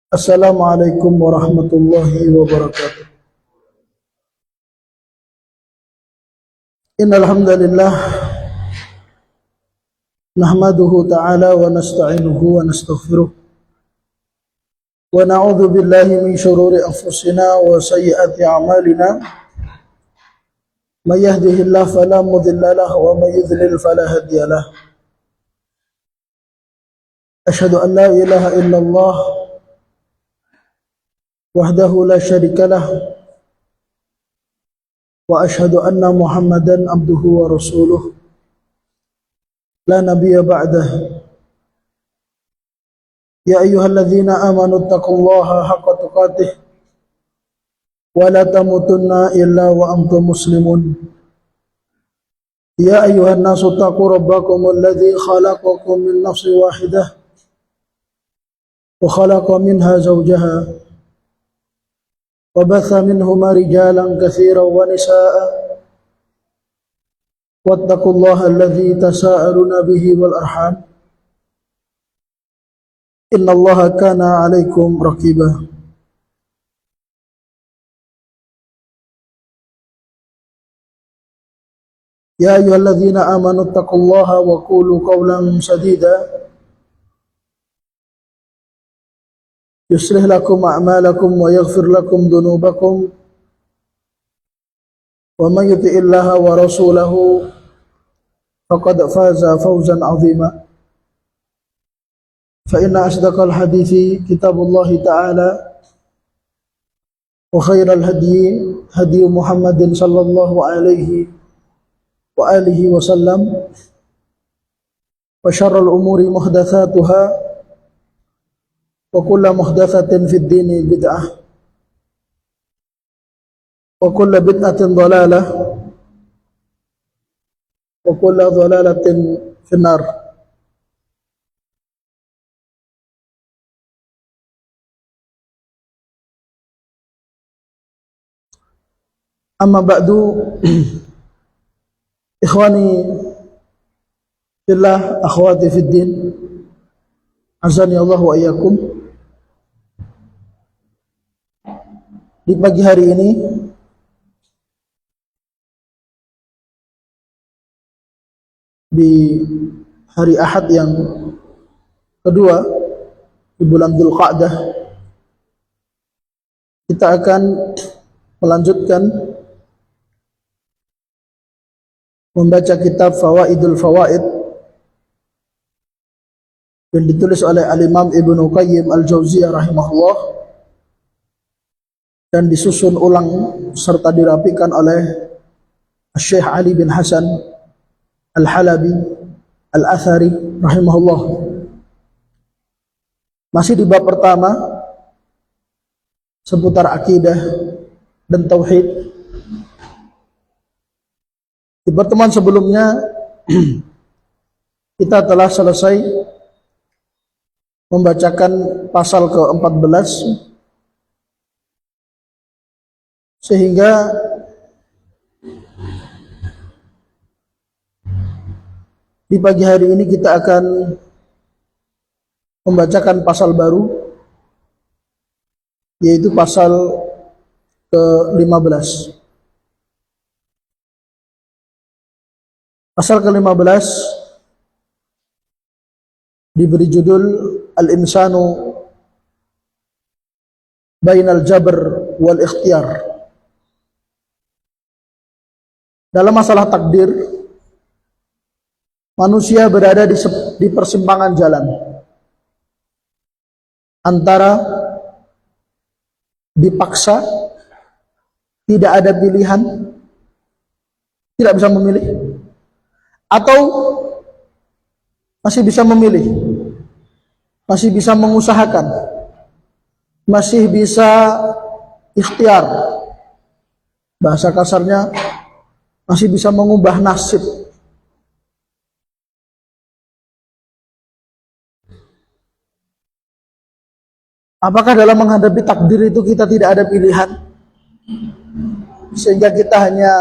Assalamualaikum warahmatullahi wabarakatuh. Innal hamdalillah nahmaduhu ta'ala wa nasta'inuhu wa nastaghfiruh wa na'udzu billahi min shururi anfusina wa sayyiati a'malina. May yahdihillahu fala mudilla lahu wa may yudlil fala hadiya lahu. Asyhadu an la ilaha illallah wahdahu la syarika lah wa asyhadu anna Muhammadan abduhu wa rasuluh la nabiyya ba'dah. Ya ayyuhalladzina amanu taqullaha haqqa tuqatih wa la tamutunna illa wa antum muslimun. Ya ayyuhan nasu taqu rabbakumul ladzi khalaqakum min nafsin wahidah wa khalaqa minha zawjaha وبث منهما رجالا كثيرا ونساء واتقوا الله الذي تساءلون به والأرحام إن الله كان عليكم رقيبا. يا أيها الذين آمنوا اتقوا الله وقولوا قولا سديدا يصلح لكم أعمالكم ويغفر لكم ذنوبكم ومن يطع الله ورسوله فقد فاز فوزا عظيما. فإن أصدق الحديث كتاب الله تعالى وخير الهدي هدي محمد صلى الله عليه وآله وسلم وشر الأمور محدثاتها وكل محدثة في الدين بدعة وكل بدعة ضلالة وكل ضلالة في النار. أما بعد إخواني في الله أخواتي في الدين azani Allah wa iyyakum. Di pagi hari ini di hari Ahad yang kedua di bulan Dzulqa'dah, kita akan melanjutkan membaca kitab Fawaidul Fawaid yang ditulis oleh Al-Imam Ibnu Qayyim Al-Jauziyah rahimahullah dan disusun ulang serta dirapikan oleh Syekh Ali bin Hasan Al-Halabi Al-Athari rahimahullah. Masih di bab pertama seputar akidah dan tauhid. Di pertemuan sebelumnya kita telah selesai membacakan pasal ke-14 sehingga di pagi hari ini kita akan membacakan pasal baru, yaitu pasal ke-15. Pasal ke-15 diberi judul Al-Insanu Bainal Jabr wal Ikhtiyar. Dalam masalah takdir, manusia berada di persimpangan jalan antara dipaksa, tidak ada pilihan, tidak bisa memilih, atau masih bisa memilih, masih bisa mengusahakan, masih bisa ikhtiar, bahasa kasarnya masih bisa mengubah nasib. Apakah dalam menghadapi takdir itu kita tidak ada pilihan sehingga kita hanya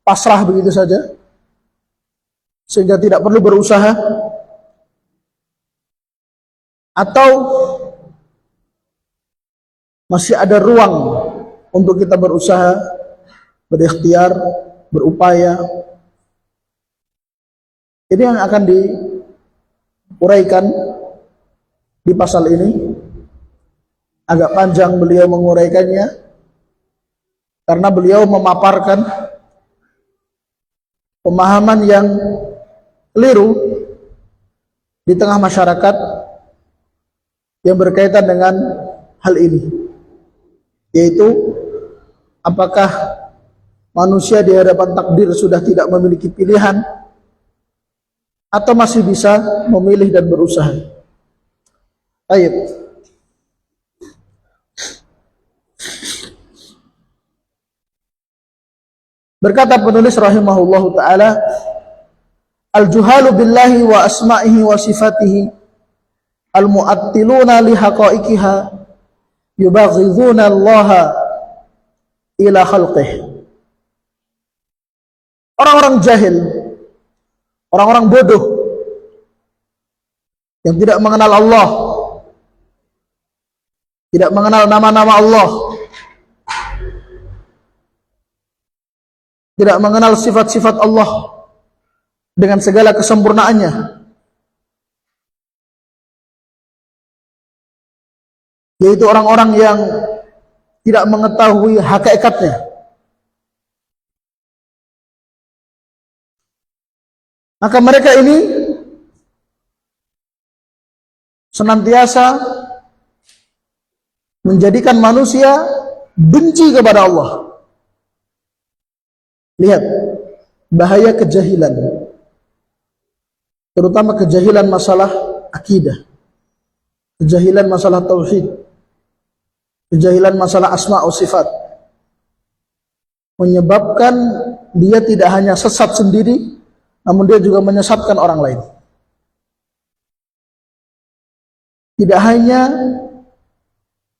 pasrah begitu saja, sehingga tidak perlu berusaha? Atau masih ada ruang untuk kita berusaha, berikhtiar, berupaya. Ini yang akan diuraikan di pasal ini. Agak panjang beliau menguraikannya karena beliau memaparkan pemahaman yang keliru di tengah masyarakat yang berkaitan dengan hal ini, yaitu apakah manusia di hadapan takdir sudah tidak memiliki pilihan atau masih bisa memilih dan berusaha. Baik. Berkata penulis rahimahullahu ta'ala, al-juhalu billahi wa asma'ihi wa sifatihi al-mu'attiluna li haqa'iqiha yubaghidhuna allaha ila khalqih. Orang-orang jahil, orang-orang bodoh yang tidak mengenal Allah, tidak mengenal nama-nama Allah, tidak mengenal sifat-sifat Allah dengan segala kesempurnaannya, yaitu orang-orang yang tidak mengetahui hakikatnya. Maka mereka ini senantiasa menjadikan manusia benci kepada Allah. Lihat bahaya kejahilan, terutama kejahilan masalah akidah, kejahilan masalah tauhid, kejahilan masalah asma wa sifat, menyebabkan dia tidak hanya sesat sendiri, namun dia juga menyesatkan orang lain. Tidak hanya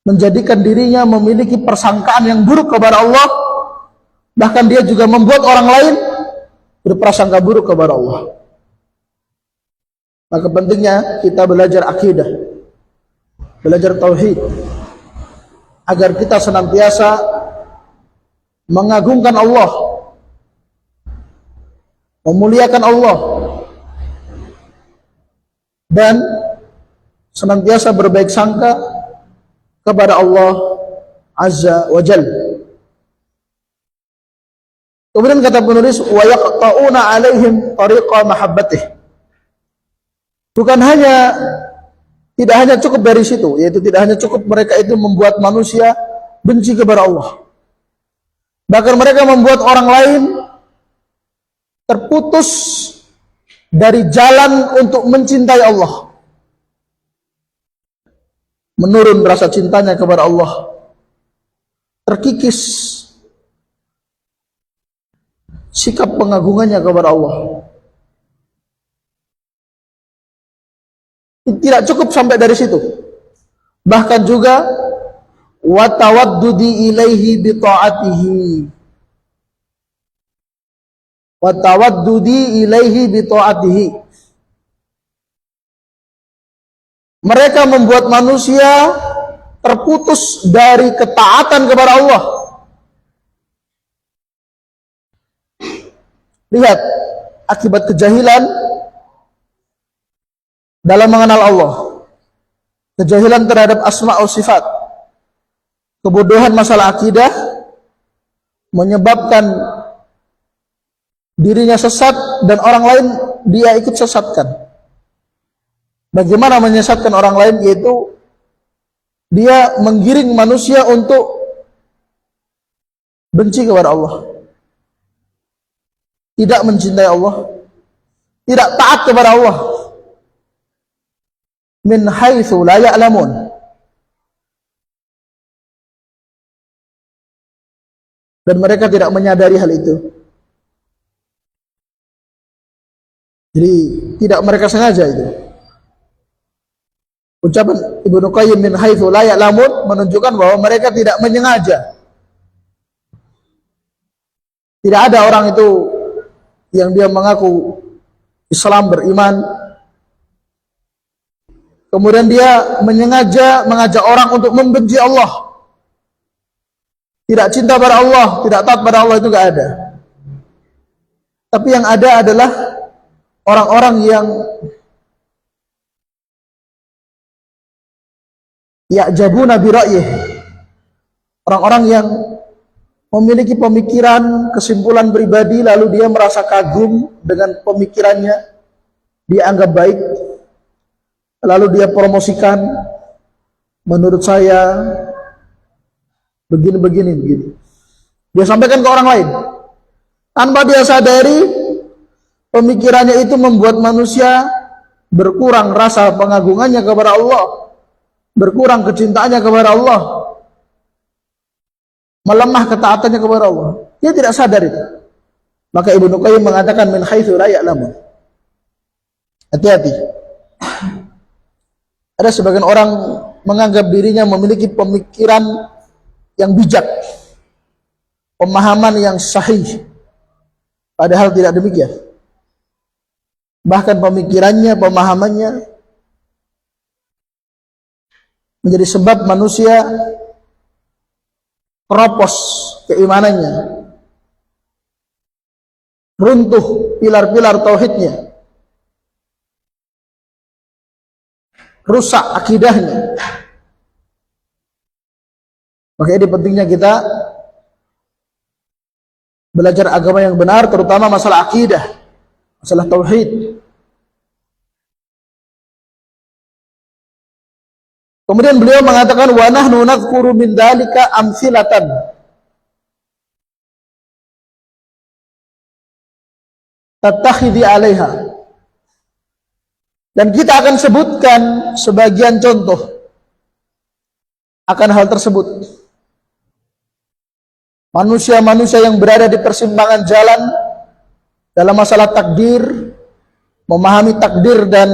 menjadikan dirinya memiliki persangkaan yang buruk kepada Allah, bahkan dia juga membuat orang lain berprasangka buruk kepada Allah. Maka pentingnya kita belajar akidah, belajar tauhid, agar kita senantiasa mengagungkan Allah, memuliakan Allah, dan senantiasa berbaik sangka kepada Allah Azza wa Jalla. Kemudian kata penulis, wa yaqta'una 'alaihim tariqa mahabbatih. Tidak hanya cukup dari situ, yaitu tidak hanya cukup mereka itu membuat manusia benci kepada Allah, bahkan mereka membuat orang lain terputus dari jalan untuk mencintai Allah. Menurun rasa cintanya kepada Allah, terkikis sikap pengagungannya kepada Allah. Tidak cukup sampai dari situ, bahkan juga wa tawaddudi ilaihi bi ta'atihi, wa tawaddudi ilaihi bi ta'atihi. Mereka membuat manusia terputus dari ketaatan kepada Allah. Lihat akibat kejahilan dalam mengenal Allah, kejahilan terhadap asma wa sifat, kebodohan masalah akidah, menyebabkan dirinya sesat dan orang lain dia ikut sesatkan. Bagaimana menyesatkan orang lain? Yaitu dia menggiring manusia untuk benci kepada Allah, tidak mencintai Allah, tidak taat kepada Allah, min haitsu la ya'lamun. Dan mereka tidak menyadari hal itu. Jadi tidak mereka sengaja itu. Ucapan Ibnu Qayyim min haitsu la ya'lamun menunjukkan bahwa mereka tidak menyengaja. Tidak ada orang itu yang dia mengaku Islam, beriman, kemudian dia menyengaja mengajak orang untuk membenci Allah, tidak cinta pada Allah, tidak taat pada Allah, itu nggak ada. Tapi yang ada adalah orang-orang yang ya'jabuna bi ra'yih, orang-orang yang memiliki pemikiran, kesimpulan pribadi, lalu dia merasa kagum dengan pemikirannya, dia anggap baik, lalu dia promosikan, menurut saya begini. Dia sampaikan ke orang lain. Tanpa dia sadari, pemikirannya itu membuat manusia berkurang rasa pengagungannya kepada Allah, berkurang kecintaannya kepada Allah, melemah ketaatannya kepada Allah. Dia tidak sadar itu. Maka Ibnu Qayyim mengatakan min haitsu la ya'lamun. Hati-hati. Ada sebagian orang menganggap dirinya memiliki pemikiran yang bijak, pemahaman yang sahih, padahal tidak demikian. Bahkan pemikirannya, pemahamannya menjadi sebab manusia keropos keimanannya, runtuh pilar-pilar tauhidnya, rusak akidahnya. Maka ini pentingnya kita belajar agama yang benar, terutama masalah akidah, masalah tauhid. Kemudian beliau mengatakan wa nahnu nadhkuru min dzalika amsilatan. Tattakhidhi 'alaiha. Dan kita akan sebutkan sebagian contoh akan hal tersebut. Manusia-manusia yang berada di persimpangan jalan dalam masalah takdir, memahami takdir dan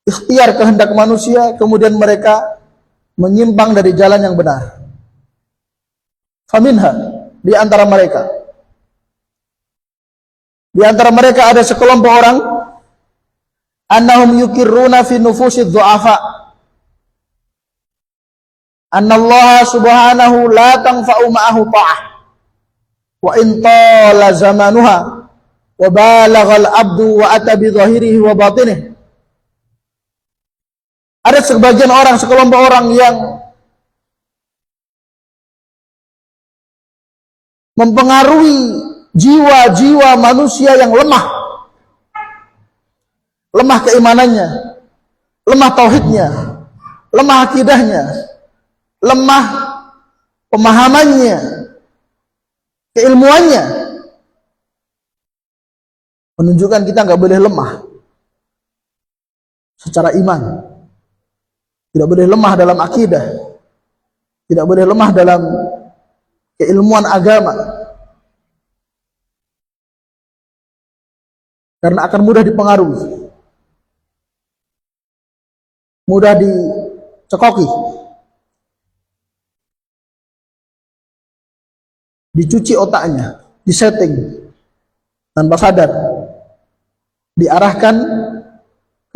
ikhtiar kehendak manusia, kemudian mereka menyimpang dari jalan yang benar. Faminha, di antara mereka ada sekelompok orang, annahum yukirruna fi nufusidh dhu'afa, annallaha subhanahu la tanfa'u ma'ahu ta'ah wa in tala zamanuha wa balagha al-abdu wa ata bi dhahirihi wa batinihi. Ada sebagian orang, sekelompok orang yang mempengaruhi jiwa-jiwa manusia yang lemah keimanannya, lemah tauhidnya, lemah akidahnya, lemah pemahamannya, keilmuannya, menunjukkan kita nggak boleh lemah secara iman, tidak boleh lemah dalam akidah, tidak boleh lemah dalam keilmuan agama, karena akan mudah dipengaruhi, mudah dicekoki, dicuci otaknya, disetting tanpa sadar, diarahkan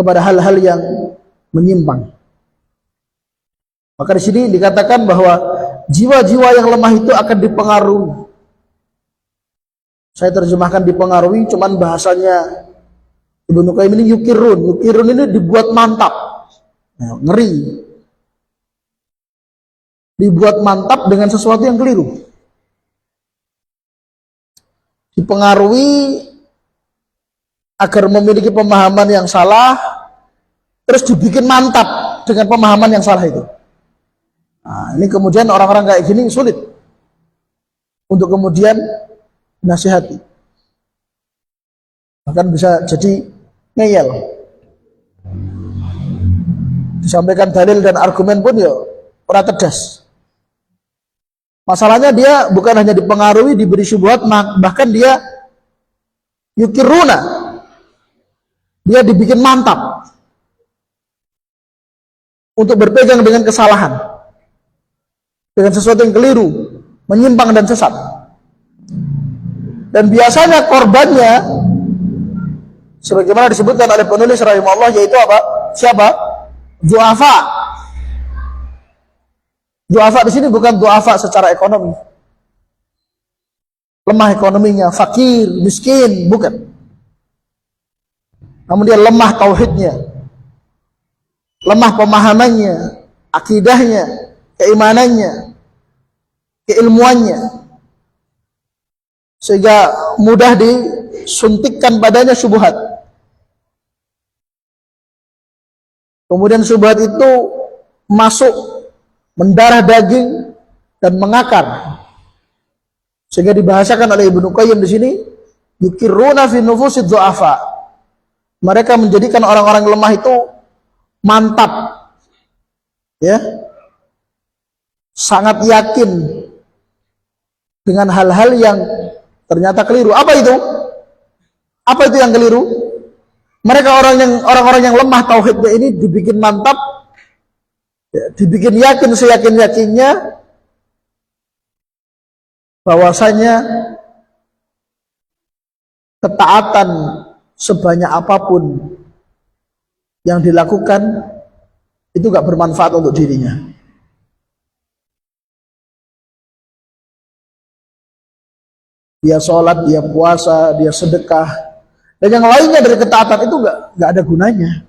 kepada hal-hal yang menyimpang. Maka di sini dikatakan bahwa jiwa-jiwa yang lemah itu akan dipengaruhi. Saya terjemahkan dipengaruhi, cuman bahasanya Ibnu Qayyim ini yukirun ini dibuat mantap, ngeri, dibuat mantap dengan sesuatu yang keliru. Dipengaruhi agar memiliki pemahaman yang salah, terus dibikin mantap dengan pemahaman yang salah itu. Nah, ini kemudian orang-orang kayak gini sulit untuk kemudian nasihati, bahkan bisa jadi ngeyel. Disampaikan dalil dan argumen pun ya ora cerdas. Masalahnya dia bukan hanya dipengaruhi, diberi syubhat, bahkan dia yukiruna, dia dibikin mantap untuk berpegang dengan kesalahan, dengan sesuatu yang keliru, menyimpang dan sesat. Dan biasanya korbannya, sebagaimana disebutkan oleh penulis rahimahullah, yaitu apa? Siapa? Du'afa, Du'afa di sini bukan du'afa secara ekonomi, lemah ekonominya, fakir, miskin, bukan. Namun dia lemah tauhidnya, lemah pemahamannya, akidahnya, keimanannya, keilmuannya, sehingga mudah disuntikkan padanya syubhat. Kemudian syubhat itu masuk, mendarah daging dan mengakar, sehingga dibahasakan oleh Ibnu Qayyim di sini, yukirruna fi nufusid du'afa. Mereka menjadikan orang-orang lemah itu mantap, ya, sangat yakin dengan hal-hal yang ternyata keliru. Apa itu? Apa itu yang keliru? Mereka orang-orang yang lemah tauhidnya ini dibikin mantap, ya, dibikin yakin seyakin-yakinnya bahwasanya ketaatan sebanyak apapun yang dilakukan itu gak bermanfaat untuk dirinya. Dia sholat, dia puasa, dia sedekah, dan yang lainnya dari ketaatan itu gak ada gunanya.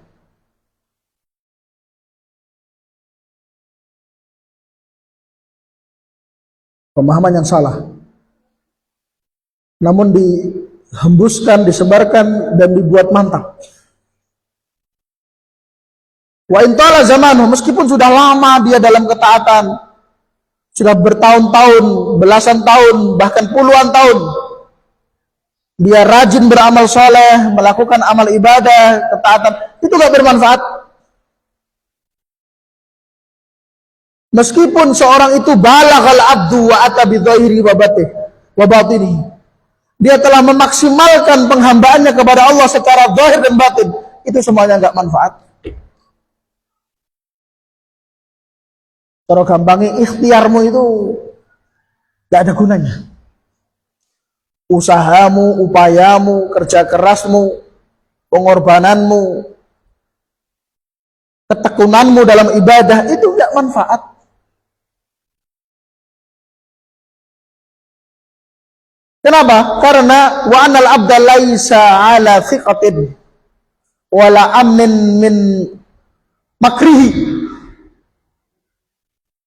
Pemahaman yang salah, namun dihembuskan, disebarkan, dan dibuat mantap. Wa intala zamanuh, meskipun sudah lama dia dalam ketaatan, sudah bertahun-tahun, belasan tahun, bahkan puluhan tahun, dia rajin beramal soleh, melakukan amal ibadah, ketaatan, itu gak bermanfaat. Meskipun seorang itu balaghal abdu wa ata bi dhahiri wa batinihi, dia telah memaksimalkan penghambaannya kepada Allah secara zahir dan batin, itu semuanya gak manfaat. Kalau gampangnya ikhtiarmu itu gak ada gunanya. Usahamu, upayamu, kerja kerasmu, pengorbananmu, ketekunanmu dalam ibadah itu gak manfaat. Kenapa? Karena wa anal abda laisa ala thiqatin wala amnin min makrihi.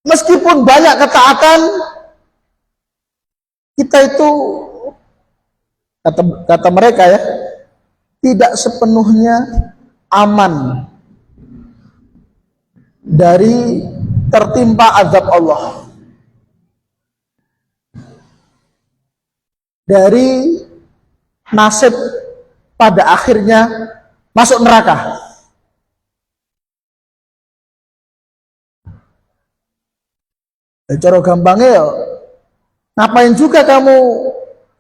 Meskipun banyak ketaatan, kita itu kata mereka ya, tidak sepenuhnya aman dari tertimpa azab Allah, dari nasib pada akhirnya masuk neraka. Cara gampangnya ya, ngapain juga kamu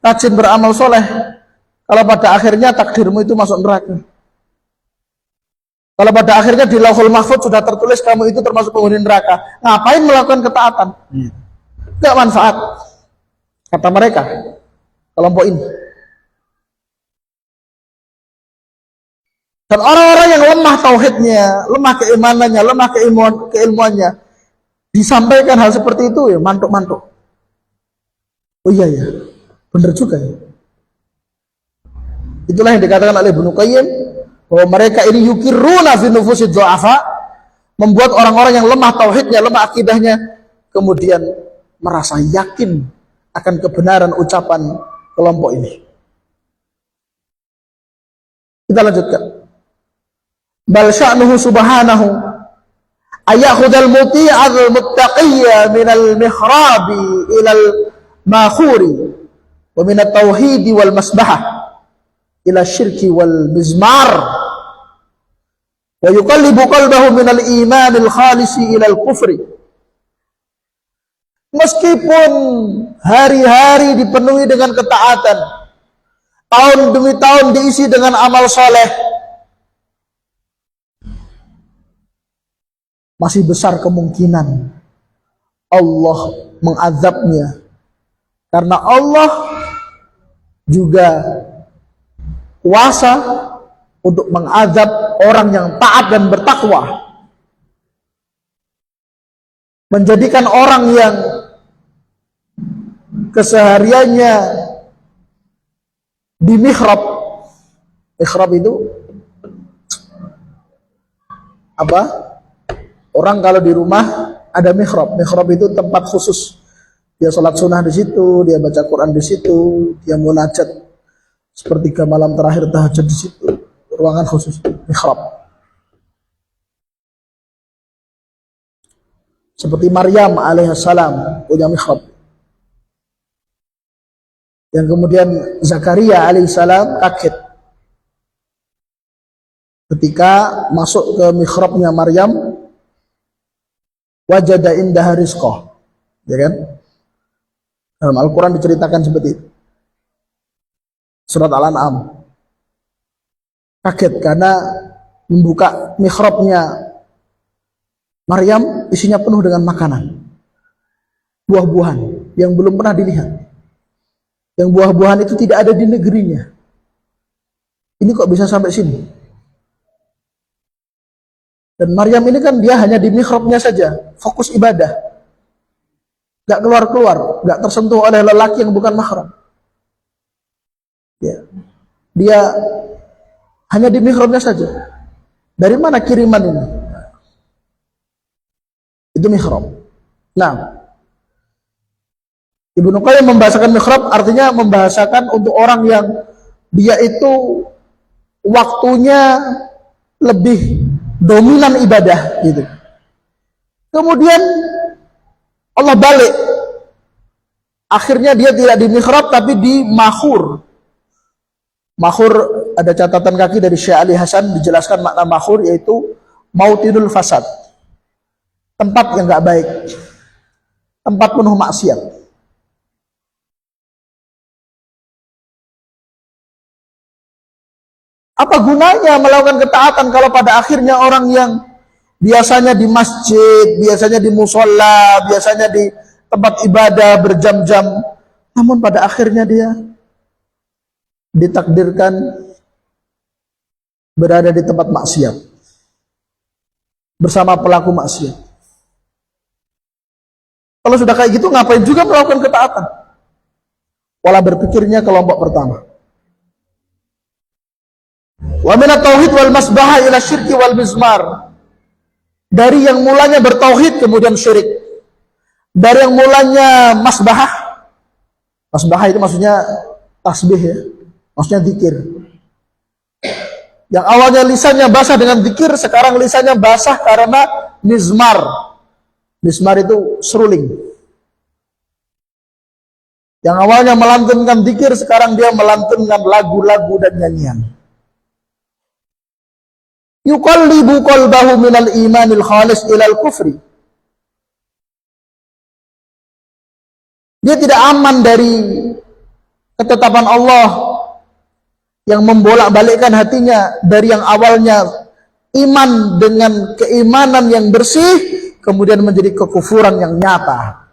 rajin beramal soleh kalau pada akhirnya takdirmu itu masuk neraka? Kalau pada akhirnya di Lauhul Mahfuz sudah tertulis kamu itu termasuk penghuni neraka, ngapain melakukan ketaatan? Gak manfaat, kata mereka, kelompok ini. Dan orang-orang yang lemah tauhidnya, lemah keimanannya, lemah keilmuannya, disampaikan hal seperti itu ya mantuk-mantuk. Oh iya ya, benar juga ya. Itulah yang dikatakan oleh Ibnu Qayyim, bahwa mereka ini yukirruna fi nufusid du'afa, membuat orang-orang yang lemah tauhidnya, lemah akidahnya, kemudian merasa yakin akan kebenaran ucapan kelompok ini. Kita lanjutkan. Bal sya'nuhu subhanahu ayakhudal muti'al muttaqiyya minal mihrabi ilal makhuri wa minat tauhidi wal masbahah ila syirki wal mizmar wa yuqallibu qalbahu minal imanil khalisi ilal kufri. Meskipun hari-hari dipenuhi dengan ketaatan, tahun demi tahun diisi dengan amal soleh, masih besar kemungkinan Allah mengazabnya, karena Allah juga kuasa untuk mengazab orang yang taat dan bertakwa, menjadikan orang yang kesehariannya di mihrab. Mihrab itu apa? Orang kalau di rumah ada mihrab. Mihrab itu tempat khusus. Dia sholat sunnah di situ, dia baca Quran di situ, dia munajat sepertiga malam terakhir tahajud di situ. Ruangan khusus mihrab. Seperti Maryam alaihissalam punya mihrab. Yang kemudian Zakaria alaihissalam kaget ketika masuk ke mihrabnya Maryam, wajada indaha rizqah, ya kan? Dalam Al-Quran diceritakan seperti itu. Surat Al-An'am. Kaget karena membuka mihrabnya Maryam, isinya penuh dengan makanan, buah-buahan yang belum pernah dilihat. Yang buah-buahan itu tidak ada di negerinya. Ini kok bisa sampai sini? Dan Maryam ini kan dia hanya di mihrabnya saja, fokus ibadah. Gak keluar-keluar, gak tersentuh oleh lelaki yang bukan mahram. Ya. Dia hanya di mihrabnya saja. Dari mana kiriman ini? Itu mihrab. Nah, Ibnu Qayyim membahasakan mihrab artinya membahasakan untuk orang yang dia itu waktunya lebih dominan ibadah gitu. Kemudian Allah balik. Akhirnya dia tidak di mihrab tapi di mahur. Mahur ada catatan kaki dari Syekh Ali Hasan dijelaskan makna mahur yaitu mautinul fasad. Tempat yang enggak baik. Tempat penuh maksiat. Apa gunanya melakukan ketaatan kalau pada akhirnya orang yang biasanya di masjid, biasanya di musola, biasanya di tempat ibadah berjam-jam, namun pada akhirnya dia ditakdirkan berada di tempat maksiat bersama pelaku maksiat. Kalau sudah kayak gitu ngapain juga melakukan ketaatan? Pola berpikirnya kelompok pertama. Wa minat tauhid wal masbahah ila syirki wal mizmar. Dari yang mulanya bertauhid kemudian syirik. Dari yang mulanya masbahah. Masbahah itu maksudnya tasbih ya. Maksudnya zikir. Yang awalnya lisannya basah dengan zikir, sekarang lisannya basah karena mizmar. Mizmar itu seruling. Yang awalnya melantunkan zikir, sekarang dia melantunkan lagu-lagu dan nyanyian. Yuqallibu qalbahu minal imanil khalis ilal kufri. Dia tidak aman dari ketetapan Allah yang membolak-balikkan hatinya dari yang awalnya iman dengan keimanan yang bersih kemudian menjadi kekufuran yang nyata.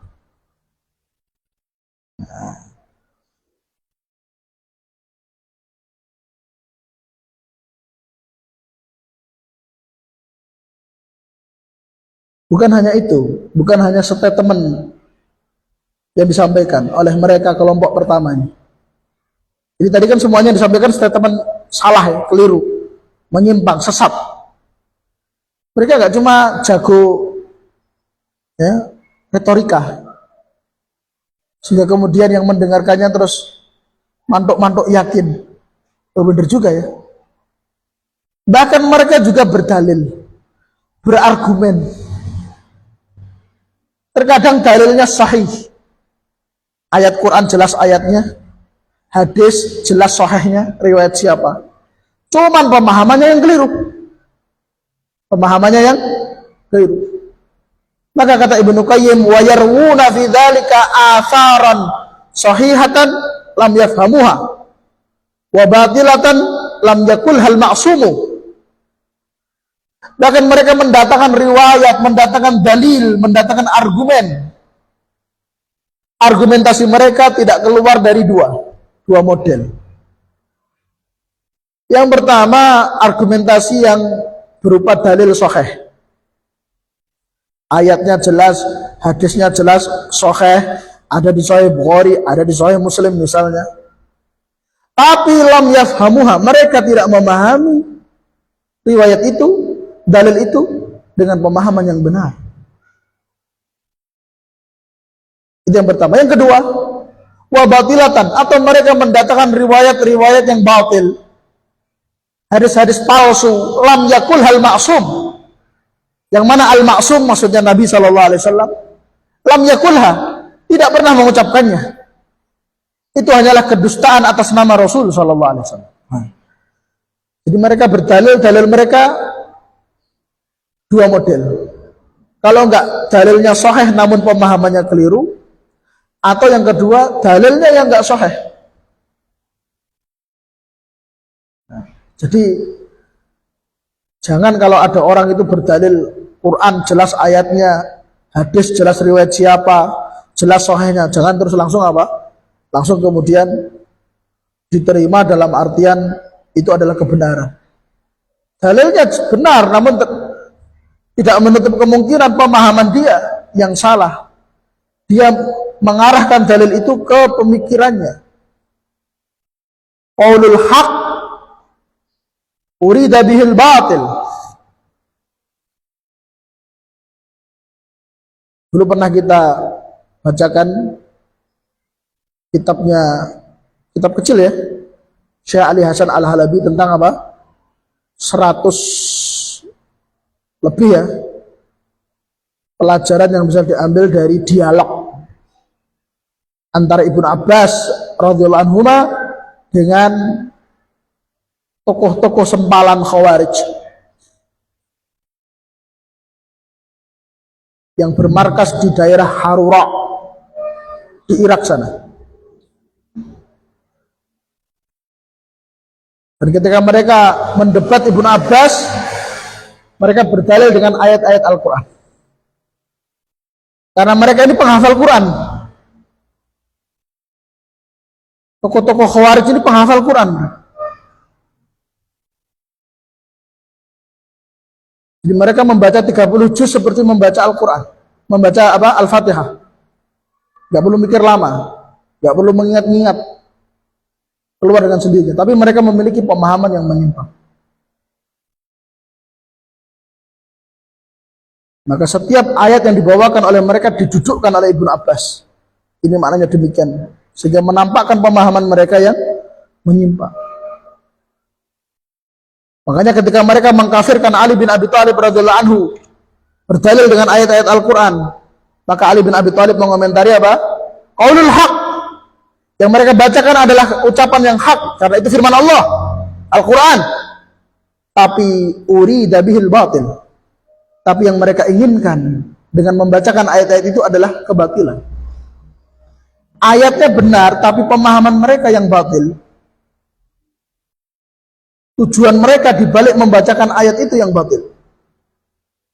Bukan hanya itu, bukan hanya statement yang disampaikan oleh mereka kelompok pertamanya. Jadi tadi kan semuanya disampaikan statement salah ya, keliru, menyimpang, sesat. Mereka nggak cuma jago ya, retorika, sehingga kemudian yang mendengarkannya terus mantuk-mantuk yakin, oh benar juga ya. Bahkan mereka juga berdalil, berargumen. Terkadang dalilnya sahih. Ayat Quran jelas ayatnya, hadis jelas sahihnya, riwayat siapa. Cuman pemahamannya yang keliru. Pemahamannya yang keliru. Maka kata Ibnu Qayyim, wa yarwuna fi dzalika atharan sahihatan lam yafhamuha wa batilatan lam yakul hal ma'sumu. Bahkan mereka mendatangkan riwayat, mendatangkan dalil, mendatangkan argumen. Argumentasi mereka tidak keluar dari dua model. Yang pertama, argumentasi yang berupa dalil sahih. Ayatnya jelas, hadisnya jelas sahih, ada di Sahih Bukhari, ada di Sahih Muslim misalnya. Tapi lam yafhamuha, mereka tidak memahami riwayat itu, dalil itu dengan pemahaman yang benar. Itu yang pertama. Yang kedua, wa batilatan, atau mereka mendatangkan riwayat-riwayat yang batil, hadis-hadis palsu. Lam yakul hal ma'sum, yang mana al ma'sum maksudnya Nabi SAW. Lam yakulha, tidak pernah mengucapkannya. Itu hanyalah kedustaan atas nama Rasul SAW. Jadi mereka berdalil, dalil mereka dua model. Kalau enggak, dalilnya sahih namun pemahamannya keliru, atau yang kedua, dalilnya yang enggak sahih. Jadi jangan kalau ada orang itu berdalil Quran jelas ayatnya, hadis jelas riwayat siapa, jelas sahihnya, jangan terus langsung apa? Langsung kemudian diterima dalam artian itu adalah kebenaran. Dalilnya benar, namun tidak menutup kemungkinan pemahaman dia yang salah. Dia mengarahkan dalil itu ke pemikirannya. Qaulul haq urida bihil batil. Dulu pernah kita bacakan kitab kecil ya, Syekh Ali Hasan Al-Halabi, tentang apa? 100 lebih ya pelajaran yang bisa diambil dari dialog antara Ibnu Abbas radhiyallahu anhu dengan tokoh-tokoh sempalan Khawarij yang bermarkas di daerah Harura di Irak sana. Dan ketika mereka mendebat Ibnu Abbas, mereka berdalil dengan ayat-ayat Al-Quran. Karena mereka ini penghafal Quran. Tokoh-tokoh Khawarij ini penghafal Quran. Jadi mereka membaca 30 juz seperti membaca Al-Quran. Membaca apa? Al-Fatihah. Gak perlu mikir lama. Gak perlu mengingat-ingat. Keluar dengan sendirinya. Tapi mereka memiliki pemahaman yang menyimpang. Maka setiap ayat yang dibawakan oleh mereka didudukkan oleh Ibnu Abbas. Ini maknanya demikian. Sehingga menampakkan pemahaman mereka yang menyimpang. Makanya ketika mereka mengkafirkan Ali bin Abi Thalib radhiyallahu anhu berdalil dengan ayat-ayat Al-Quran, maka Ali bin Abi Thalib mengomentari apa? Qaulul haq. Yang mereka bacakan adalah ucapan yang hak, karena itu firman Allah, Al-Quran. Tapi urida bihil batil. Tapi yang mereka inginkan dengan membacakan ayat-ayat itu adalah kebatilan. Ayatnya benar, tapi pemahaman mereka yang batil. Tujuan mereka dibalik membacakan ayat itu yang batil.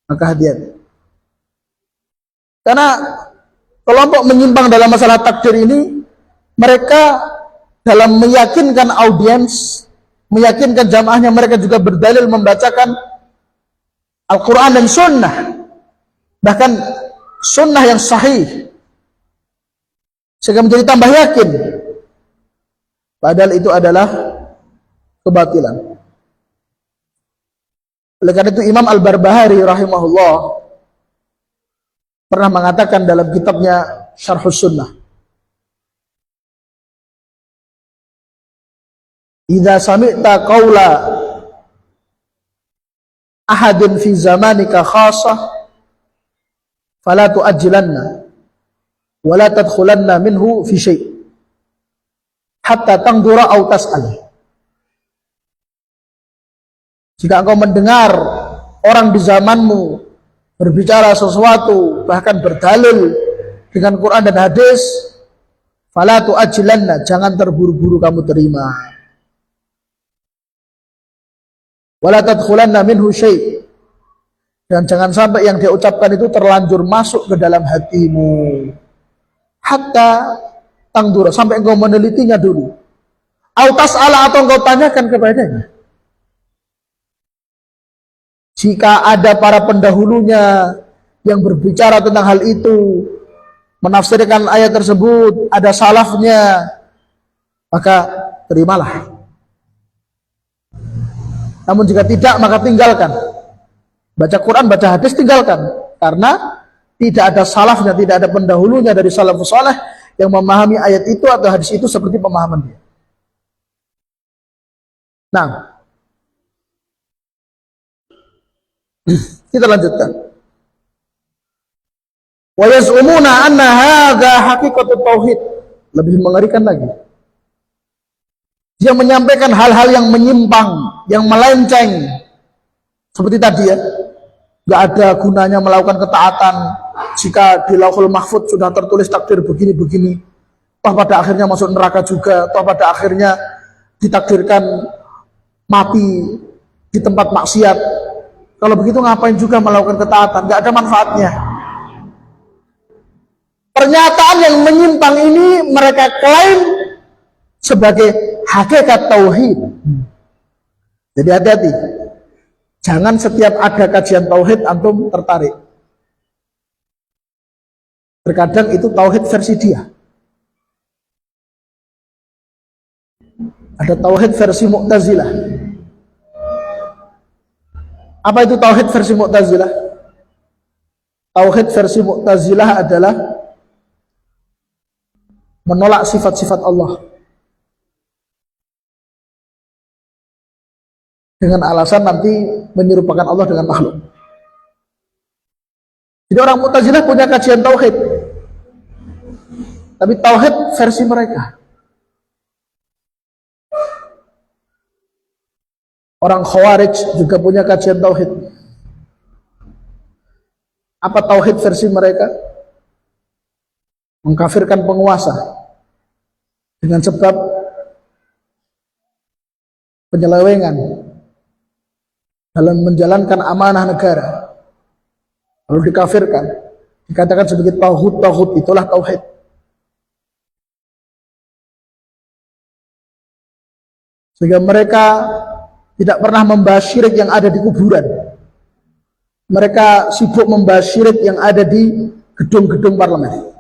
Maka hati-hati. Karena kelompok menyimpang dalam masalah takdir ini, mereka dalam meyakinkan audiens, meyakinkan jamaahnya, mereka juga berdalil membacakan Al-Quran dan Sunnah, bahkan Sunnah yang sahih, sehingga menjadi tambah yakin. Padahal itu adalah kebatilan. Oleh karena itu Imam Al-Barbahari rahimahullah pernah mengatakan dalam kitabnya Syarhus Sunnah, idza sami'ta qaula ahadin fi zamanika khasah fala tu'ajjilanna wa la tadkhulanna minhu fi syai' hatta tangdura aw tas'al. Jika engkau mendengar orang di zamanmu berbicara sesuatu, bahkan berdalil dengan Quran dan hadis, fala tu'ajjilanna, jangan terburu-buru kamu terima. Wala tadkhulanna minhu syai', dan jangan sampai yang dia ucapkan itu terlanjur masuk ke dalam hatimu. Hatta tangdura, sampai engkau menelitinya dulu. Au tas'ala, atau engkau tanyakan kepadanya. Jika ada para pendahulunya yang berbicara tentang hal itu, menafsirkan ayat tersebut, ada salafnya, maka terimalah. Namun jika tidak, maka tinggalkan. Baca Quran, baca hadis, tinggalkan. Karena tidak ada salafnya, tidak ada pendahulunya dari salafus saleh yang memahami ayat itu atau hadis itu seperti pemahaman dia. Nah, kita lanjutkan. Wa yaz'umuna anna hadza haqiqatut tauhid. Lebih mengerikan lagi. Dia menyampaikan hal-hal yang menyimpang, yang melenceng. Seperti tadi ya, gak ada gunanya melakukan ketaatan jika di Lauhul Mahfudz sudah tertulis takdir begini-begini. Toh pada akhirnya masuk neraka juga, toh pada akhirnya ditakdirkan mati di tempat maksiat. Kalau begitu ngapain juga melakukan ketaatan? Gak ada manfaatnya. Pernyataan yang menyimpang ini mereka klaim sebagai hakikat tauhid. Jadi hati-hati. Jangan setiap ada kajian tauhid antum tertarik. Terkadang itu tauhid versi dia. Ada tauhid versi Mu'tazilah. Apa itu tauhid versi Mu'tazilah? Tauhid versi Mu'tazilah adalah menolak sifat-sifat Allah dengan alasan nanti menyerupakan Allah dengan makhluk. Jadi orang Mu'tazilah punya kajian tauhid, tapi tauhid versi mereka. Orang Khawarij juga punya kajian tauhid. Apa tauhid versi mereka? Mengkafirkan penguasa dengan sebab penyelewengan dalam menjalankan amanah negara, lalu dikafirkan, dikatakan sebagai tauhid, itulah tauhid. Sehingga mereka tidak pernah membahas syirik yang ada di kuburan. Mereka sibuk membahas syirik yang ada di gedung-gedung parlemen,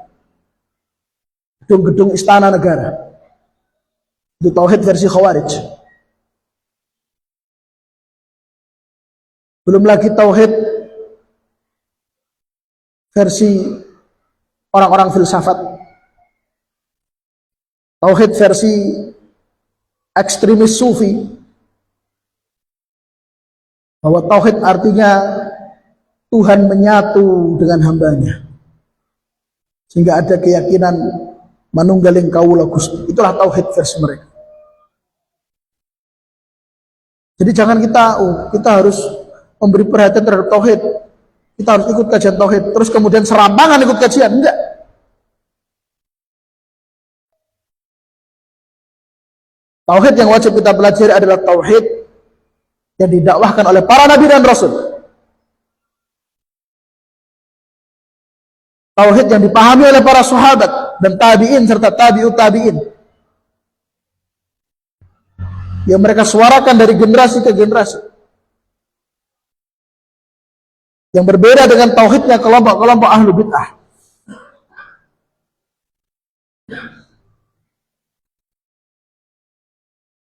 gedung-gedung istana negara. Itu tauhid versi Khawarij. Belum lagi tauhid versi orang-orang filsafat. Tauhid versi ekstremis sufi, bahwa tauhid artinya Tuhan menyatu dengan hambanya, sehingga ada keyakinan manunggaling kaula Gusti. Itulah tauhid versi mereka. Jadi jangan kita harus memberi perhatian terhadap tauhid, kita harus ikut kajian tauhid, terus kemudian serampangan ikut kajian. Enggak. Tauhid yang wajib kita pelajari adalah tauhid yang didakwahkan oleh para nabi dan rasul. Tauhid yang dipahami oleh para sahabat dan tabi'in serta tabi'ut tabi'in, yang mereka suarakan dari generasi ke generasi, yang berbeda dengan tauhidnya kelompok-kelompok ahlu bid'ah.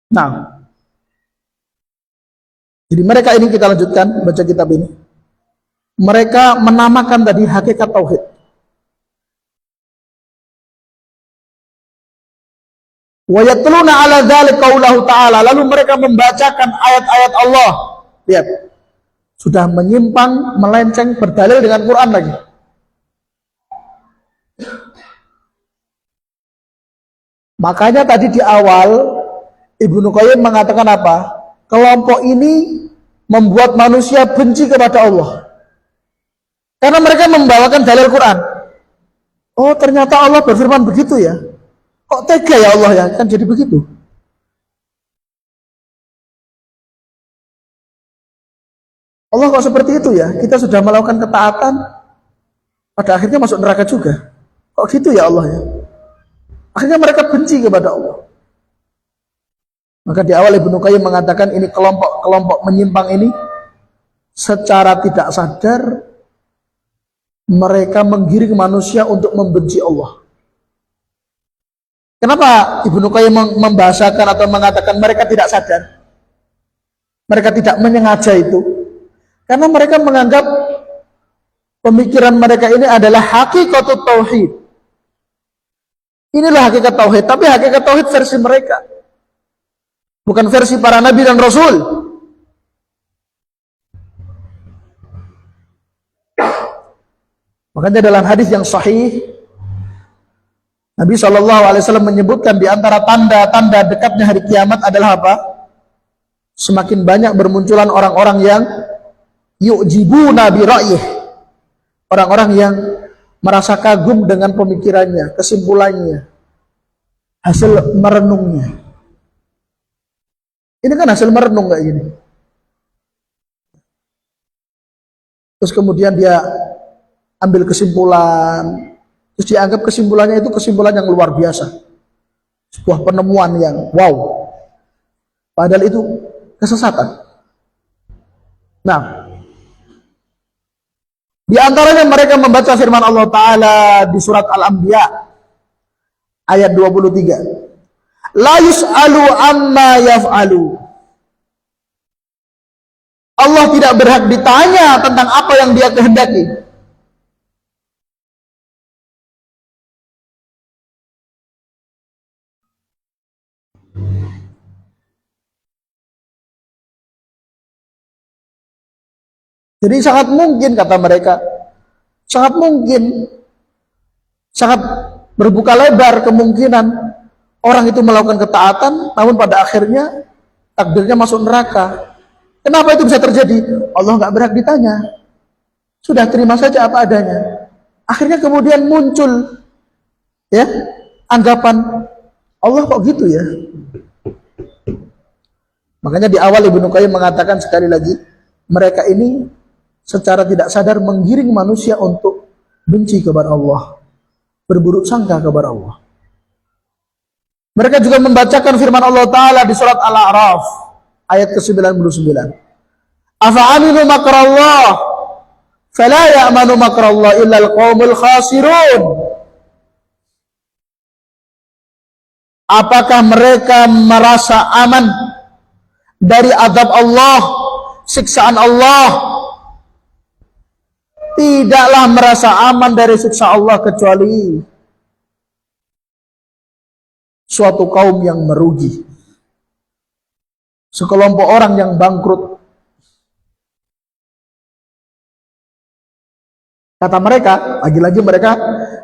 Nah, jadi mereka ini, kita lanjutkan baca kitab ini. Mereka menamakan tadi hakikat tauhid. Wa yatluna ala dzalika qaulahu ta'ala, lalu mereka membacakan ayat-ayat Allah. Lihat, sudah menyimpang, melenceng, berdalil dengan Quran lagi. Makanya tadi di awal Ibnu Qayyim mengatakan apa? Kelompok ini membuat manusia benci kepada Allah karena mereka membawakan dalil Quran. Oh, ternyata Allah berfirman begitu ya. Kok tega ya Allah ya? Kan jadi begitu. Allah kok seperti itu ya? Kita sudah melakukan ketaatan, pada akhirnya masuk neraka juga. Kok gitu ya Allah ya? Akhirnya mereka benci kepada Allah. Maka di awal Ibnu Qayyim mengatakan ini kelompok-kelompok menyimpang ini secara tidak sadar mereka menggiring manusia untuk membenci Allah. Kenapa Ibnu Qayyim membahasakan atau mengatakan mereka tidak sadar? Mereka tidak menyengaja itu. Karena mereka menganggap pemikiran mereka ini adalah hakikatut tauhid. Inilah hakikat tauhid, tapi hakikat tauhid versi mereka. Bukan versi para nabi dan rasul. Makanya dalam hadis yang sahih, Nabi SAW menyebutkan di antara tanda-tanda dekatnya hari kiamat adalah apa? Semakin banyak bermunculan orang-orang yang yu'jibuna bi ra'yih. Orang-orang yang merasa kagum dengan pemikirannya, kesimpulannya, hasil merenungnya. Ini kan hasil merenung kayak gini. Terus kemudian dia ambil kesimpulan, terus dianggap kesimpulannya itu kesimpulan yang luar biasa, sebuah penemuan yang wow, padahal itu kesesatan. Nah, di antaranya mereka membaca firman Allah Ta'ala di surat Al-Anbiya ayat 23, la yus'alu amma yaf'alu. Allah tidak berhak ditanya tentang apa yang dia kehendaki. Jadi sangat mungkin, kata mereka, sangat mungkin, sangat berbuka lebar kemungkinan orang itu melakukan ketaatan, namun pada akhirnya takdirnya masuk neraka. Kenapa itu bisa terjadi? Allah nggak berhak ditanya. Sudah terima saja apa adanya. Akhirnya kemudian muncul ya anggapan Allah kok gitu ya. Makanya di awal Ibnu Qayyim mengatakan sekali lagi, mereka ini secara tidak sadar menggiring manusia untuk benci kepada Allah, berburuk sangka kepada Allah. Mereka juga membacakan firman Allah Ta'ala di surat Al-A'raf ayat ke-99. Afa'aminu makrallah fala ya'manu makrallah illa al-qawmul khasirun. Apakah mereka merasa aman dari azab Allah, siksaan Allah? Tidaklah merasa aman dari siksa Allah kecuali suatu kaum yang merugi, sekelompok orang yang bangkrut. Kata mereka, lagi-lagi mereka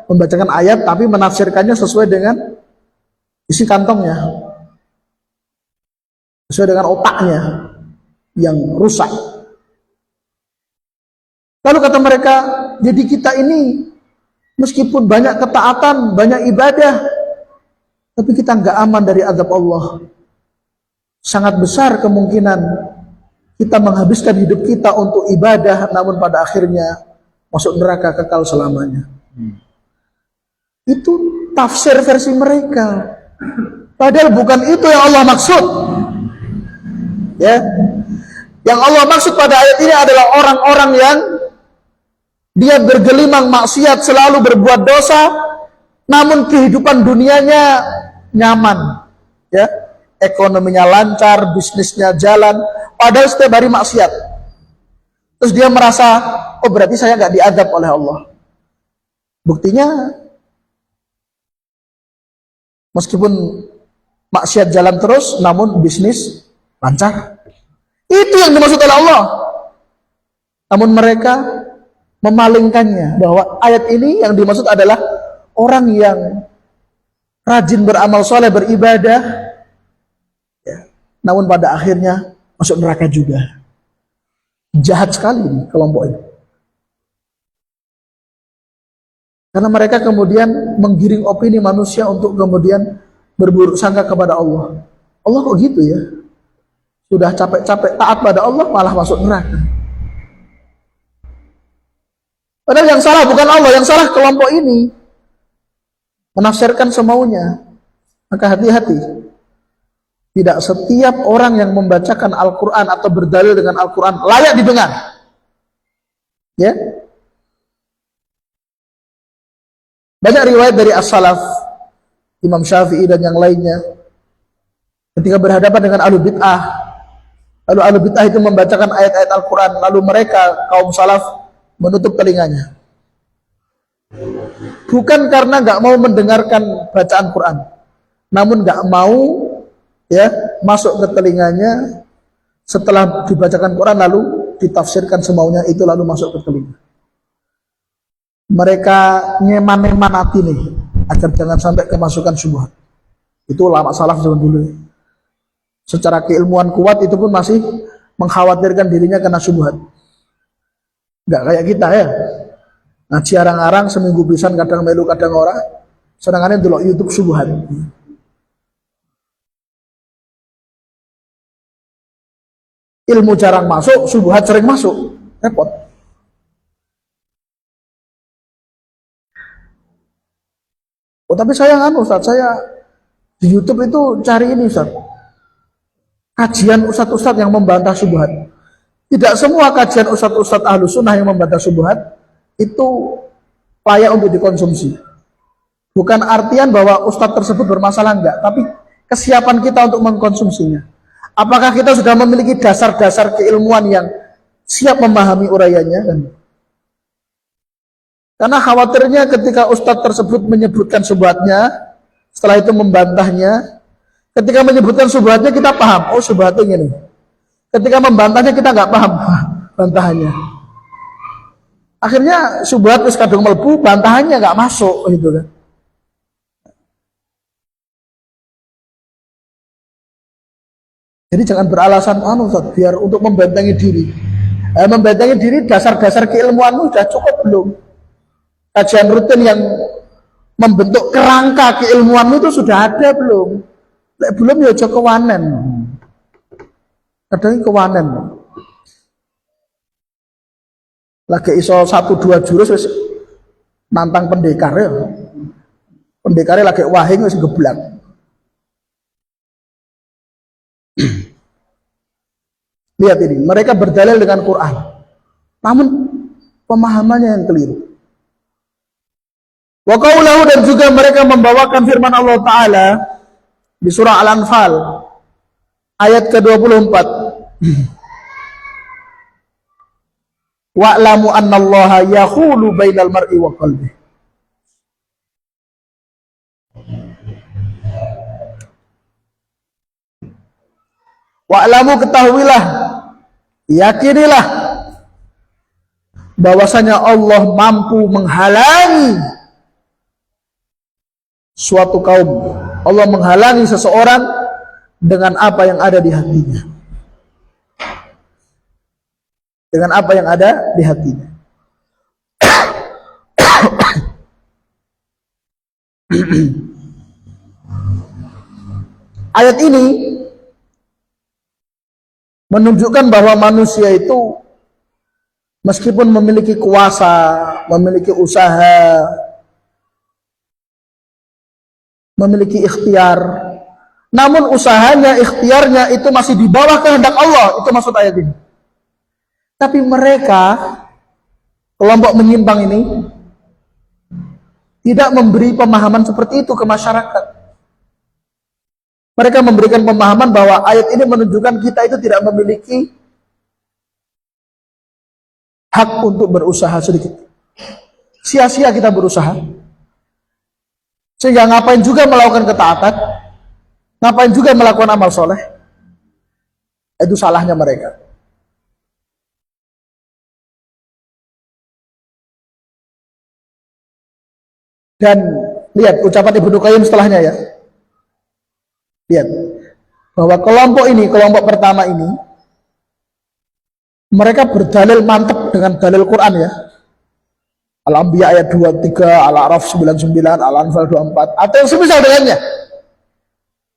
membacakan ayat tapi menafsirkannya sesuai dengan isi kantongnya, sesuai dengan otaknya yang rusak. Lalu kata mereka, jadi kita ini meskipun banyak ketaatan, banyak ibadah, tapi kita nggak aman dari azab Allah. Sangat besar kemungkinan kita menghabiskan hidup kita untuk ibadah, namun pada akhirnya masuk neraka kekal selamanya. Itu tafsir versi mereka. Padahal bukan itu yang Allah maksud. Ya, yang Allah maksud pada ayat ini adalah orang-orang yang dia bergelimang maksiat, selalu berbuat dosa, namun kehidupan dunianya nyaman, ya, ekonominya lancar, bisnisnya jalan, padahal setiap hari maksiat. Terus dia merasa, oh berarti saya nggak diadab oleh Allah. Buktinya, meskipun maksiat jalan terus, namun bisnis lancar. Itu yang dimaksud oleh Allah. Namun mereka memalingkannya, bahwa ayat ini yang dimaksud adalah orang yang rajin beramal soleh, beribadah, ya, namun pada akhirnya masuk neraka juga. Jahat sekali ini kelompok ini. Karena mereka kemudian menggiring opini manusia untuk kemudian berburuk sangka kepada Allah. Allah kok gitu ya? Sudah capek-capek taat pada Allah malah masuk neraka. Padahal yang salah bukan Allah, yang salah kelompok ini menafsirkan semaunya. Maka hati-hati. Tidak setiap orang yang membacakan Al-Quran atau berdalil dengan Al-Quran layak didengar. Ya. Banyak riwayat dari as-salaf, Imam Syafi'i dan yang lainnya, ketika berhadapan dengan ahlu bid'ah, lalu ahlu bid'ah itu membacakan ayat-ayat Al-Quran, lalu mereka, kaum salaf, menutup telinganya. Bukan karena nggak mau mendengarkan bacaan Quran, namun nggak mau ya masuk ke telinganya setelah dibacakan Quran lalu ditafsirkan semaunya itu lalu masuk ke telinga. Mereka nyeman-nyeman hati nih agar jangan sampai kemasukan syubhat. Itu ulama salaf zaman dulu. Secara keilmuan kuat itu pun masih mengkhawatirkan dirinya kena syubhat. Nggak kayak kita ya. Ngaji arang-arang seminggu pisan kadang melu kadang ora. Sedangkan delok YouTube syubhat. Ilmu jarang masuk, syubhat sering masuk. Repot. Oh, tapi saya Ustaz, saya di YouTube itu cari ini Ustaz. Kajian ustadz-ustadz yang membantah syubhat. Tidak semua kajian ustadz-ustadz ahlu sunnah yang membantah syubhat itu layak untuk dikonsumsi. Bukan artian bahwa ustadz tersebut bermasalah, enggak, tapi kesiapan kita untuk mengkonsumsinya. Apakah kita sudah memiliki dasar-dasar keilmuan yang siap memahami uraiannya? Karena khawatirnya ketika ustadz tersebut menyebutkan syubhatnya, setelah itu membantahnya, ketika menyebutkan syubhatnya kita paham, oh syubhatnya ini. Ketika membantahnya kita nggak paham bantahannya. Akhirnya syubhat wis kadung mlebu, bantahannya nggak masuk gitu kan. Jadi jangan beralasan Ustaz, biar untuk membentengi diri. Membentengi diri dasar-dasar keilmuanmu sudah cukup belum? Kajian rutin yang membentuk kerangka keilmuanmu itu sudah ada belum? Belum ya aja kewanen. Kadang kewanen. Lagi iso 1-2 jurus wis nantang pendekar ya. Pendekarnya lagi wahing wis geblak. Lihat ini, mereka berdalil dengan Quran. Namun pemahamannya yang keliru. Wa qaulahu, dan juga mereka membawakan firman Allah Ta'ala di surah Al-Anfal ayat ke-24. Wa'lamu annallaha yahulu bainal mar'i wa qalbi. Wa'lamu, ketahuilah, yakinilah bahwasanya Allah mampu menghalangi suatu kaum. Allah menghalangi seseorang dengan apa yang ada di hatinya. Dengan apa yang ada di hatinya. Ayat ini menunjukkan bahwa manusia itu meskipun memiliki kuasa, memiliki usaha, memiliki ikhtiar, namun usahanya, ikhtiarnya itu masih di bawah kehendak Allah. Itu maksud ayat ini. Tapi mereka, kelompok menyimpang ini, tidak memberi pemahaman seperti itu ke masyarakat. Mereka memberikan pemahaman bahwa ayat ini menunjukkan kita itu tidak memiliki hak untuk berusaha sedikit. Sia-sia kita berusaha. Sehingga ngapain juga melakukan ketaatan, ngapain juga melakukan amal soleh. Itu salahnya mereka. Dan lihat ucapan Ibnu Qayyim setelahnya ya. Lihat bahwa kelompok ini, kelompok pertama ini, mereka berdalil mantap dengan dalil Quran ya. Al-Anbiya ayat 23, Al-A'raf 99, Al-Anfal 24, atau yang semisal dengannya.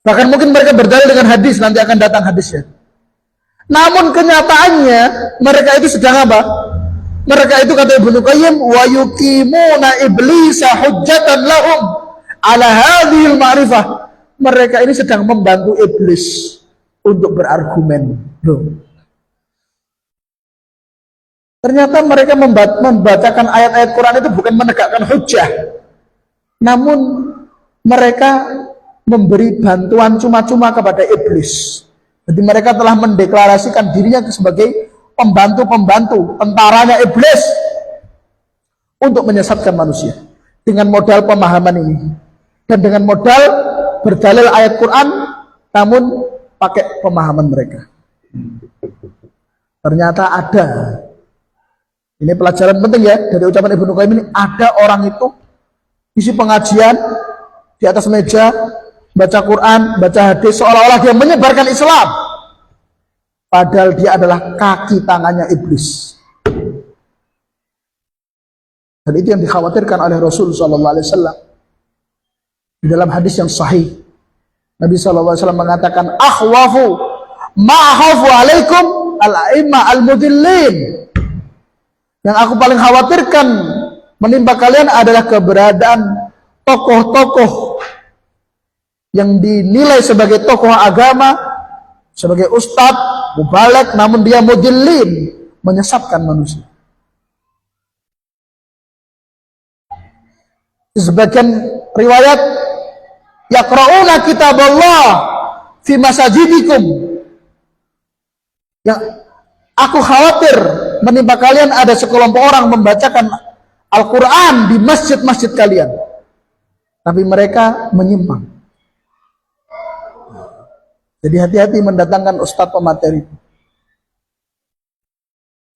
Bahkan mungkin mereka berdalil dengan hadis, nanti akan datang hadisnya. Namun kenyataannya mereka itu sedang apa? Mereka itu kata Ibnu Qayyim, wa yuqimuna iblisa hujjatan lahum ala hadhil ma'rifah. Mereka ini sedang membantu iblis untuk berargumen. Loh. Ternyata mereka membacakan ayat-ayat Quran itu bukan menegakkan hujjah, namun mereka memberi bantuan cuma-cuma kepada iblis. Jadi mereka telah mendeklarasikan dirinya sebagai pembantu-pembantu, tentaranya iblis untuk menyesatkan manusia dengan modal pemahaman ini dan dengan modal berdalil ayat Quran namun pakai pemahaman mereka. Ternyata ada, ini pelajaran penting ya dari ucapan Ibnu Qayyim ini, ada orang itu isi pengajian di atas meja baca Quran, baca hadis seolah-olah dia menyebarkan Islam, padahal dia adalah kaki tangannya iblis. Dan itu yang dikhawatirkan oleh Rasul SAW di dalam hadis yang sahih. Nabi SAW mengatakan, akhwafu ma'akhafu alaikum al-a'imma al-mudillin. Yang aku paling khawatirkan menimpa kalian adalah keberadaan tokoh-tokoh yang dinilai sebagai tokoh agama, sebagai ustadz, mubalek, namun dia mudillin, menyesatkan manusia. Sebagian riwayat, yaqra'una kitab Allah fi masajidikum. Yang aku khawatir menimpa kalian ada sekelompok orang membacakan Al-Quran di masjid-masjid kalian, tapi mereka menyimpang. Jadi hati-hati mendatangkan ustadz pemateri.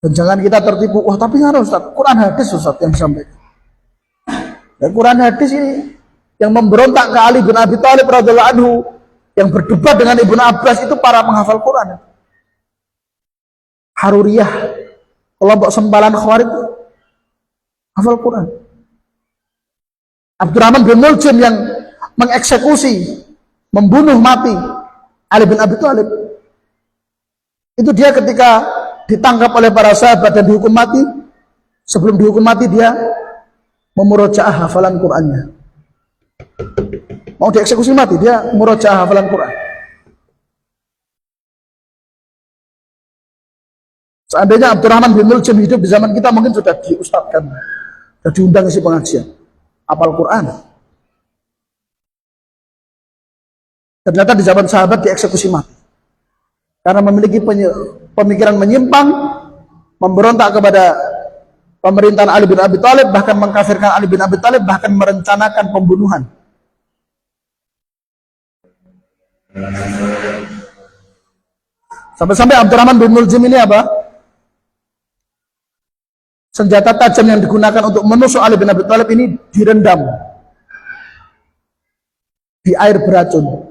Dan jangan kita tertipu, wah tapi nggak ada ustadz, Quran hadis ustadz yang disampaikan. Dan Quran hadis ini yang memberontak ke Ali bin Abi Thalib radhiyallahu anhu, yang berdebat dengan Ibnu Abbas itu para penghafal Quran. Haruriyah, kelompok sempalan Khawarij, hafal Quran. Abdurrahman bin Muljim yang mengeksekusi, membunuh mati Ali bin Abi Thalib, itu dia ketika ditangkap oleh para sahabat dan dihukum mati, sebelum dihukum mati dia memurojaah hafalan Qurannya. Mau dieksekusi mati, dia murojaah hafalan Quran. Seandainya Abdurrahman bin Muljim hidup di zaman kita, mungkin sudah diustadkan, sudah diundang isi pengajian hafal Quran. Ternyata di zaman sahabat dieksekusi mati karena memiliki pemikiran menyimpang, memberontak kepada pemerintahan Ali bin Abi Thalib, bahkan mengkafirkan Ali bin Abi Thalib, bahkan merencanakan pembunuhan. Sampai-sampai Abdurrahman bin Muljim ini apa? Senjata tajam yang digunakan untuk menusuk Ali bin Abi Thalib ini direndam di air beracun.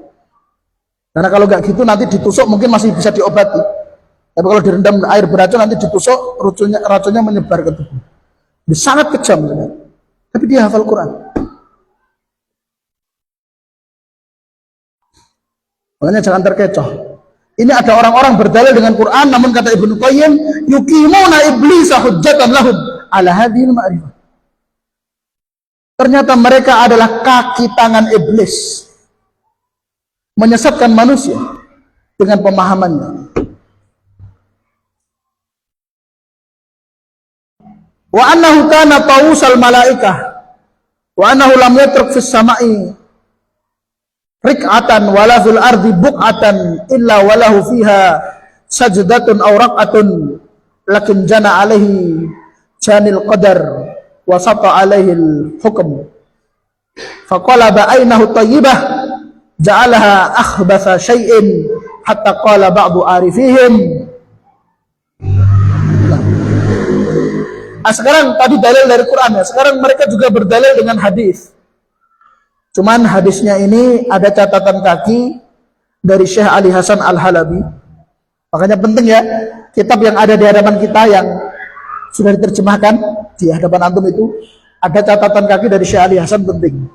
Karena kalau nggak gitu nanti ditusuk mungkin masih bisa diobati. Tapi kalau direndam air beracun nanti ditusuk, racunnya menyebar ke tubuh. Ini sangat kejam. Tapi dia hafal Quran. Makanya jangan terkecoh. Ini ada orang-orang berdalil dengan Quran, namun kata Ibnu Qayyim, yuqimuna iblisa hujjatan lahum ala hadhil ma'rifah. Ternyata mereka adalah kaki tangan iblis, menyesatkan manusia dengan pemahamannya. Wa annahu kana tawusal malaikah wa annahu lam yatruk fis sama'i rik'atan wala fil ardi buq'atan illa walahu fiha sajdatun aw raq'atun lakin jana alaihi janil qadar wa sata alaihi al-hukm faqalaba ainahu tayyibah ja'alaha akhbatha syai'in hatta qala ba'du arifihim. Sekarang tadi dalil dari Quran ya, sekarang mereka juga berdalil dengan hadis. Cuman hadisnya ini ada catatan kaki dari Syekh Ali Hasan Al-Halabi. Makanya penting ya, kitab yang ada di hadapan kita yang sudah diterjemahkan di hadapan antum itu ada catatan kaki dari Syekh Ali Hasan, penting.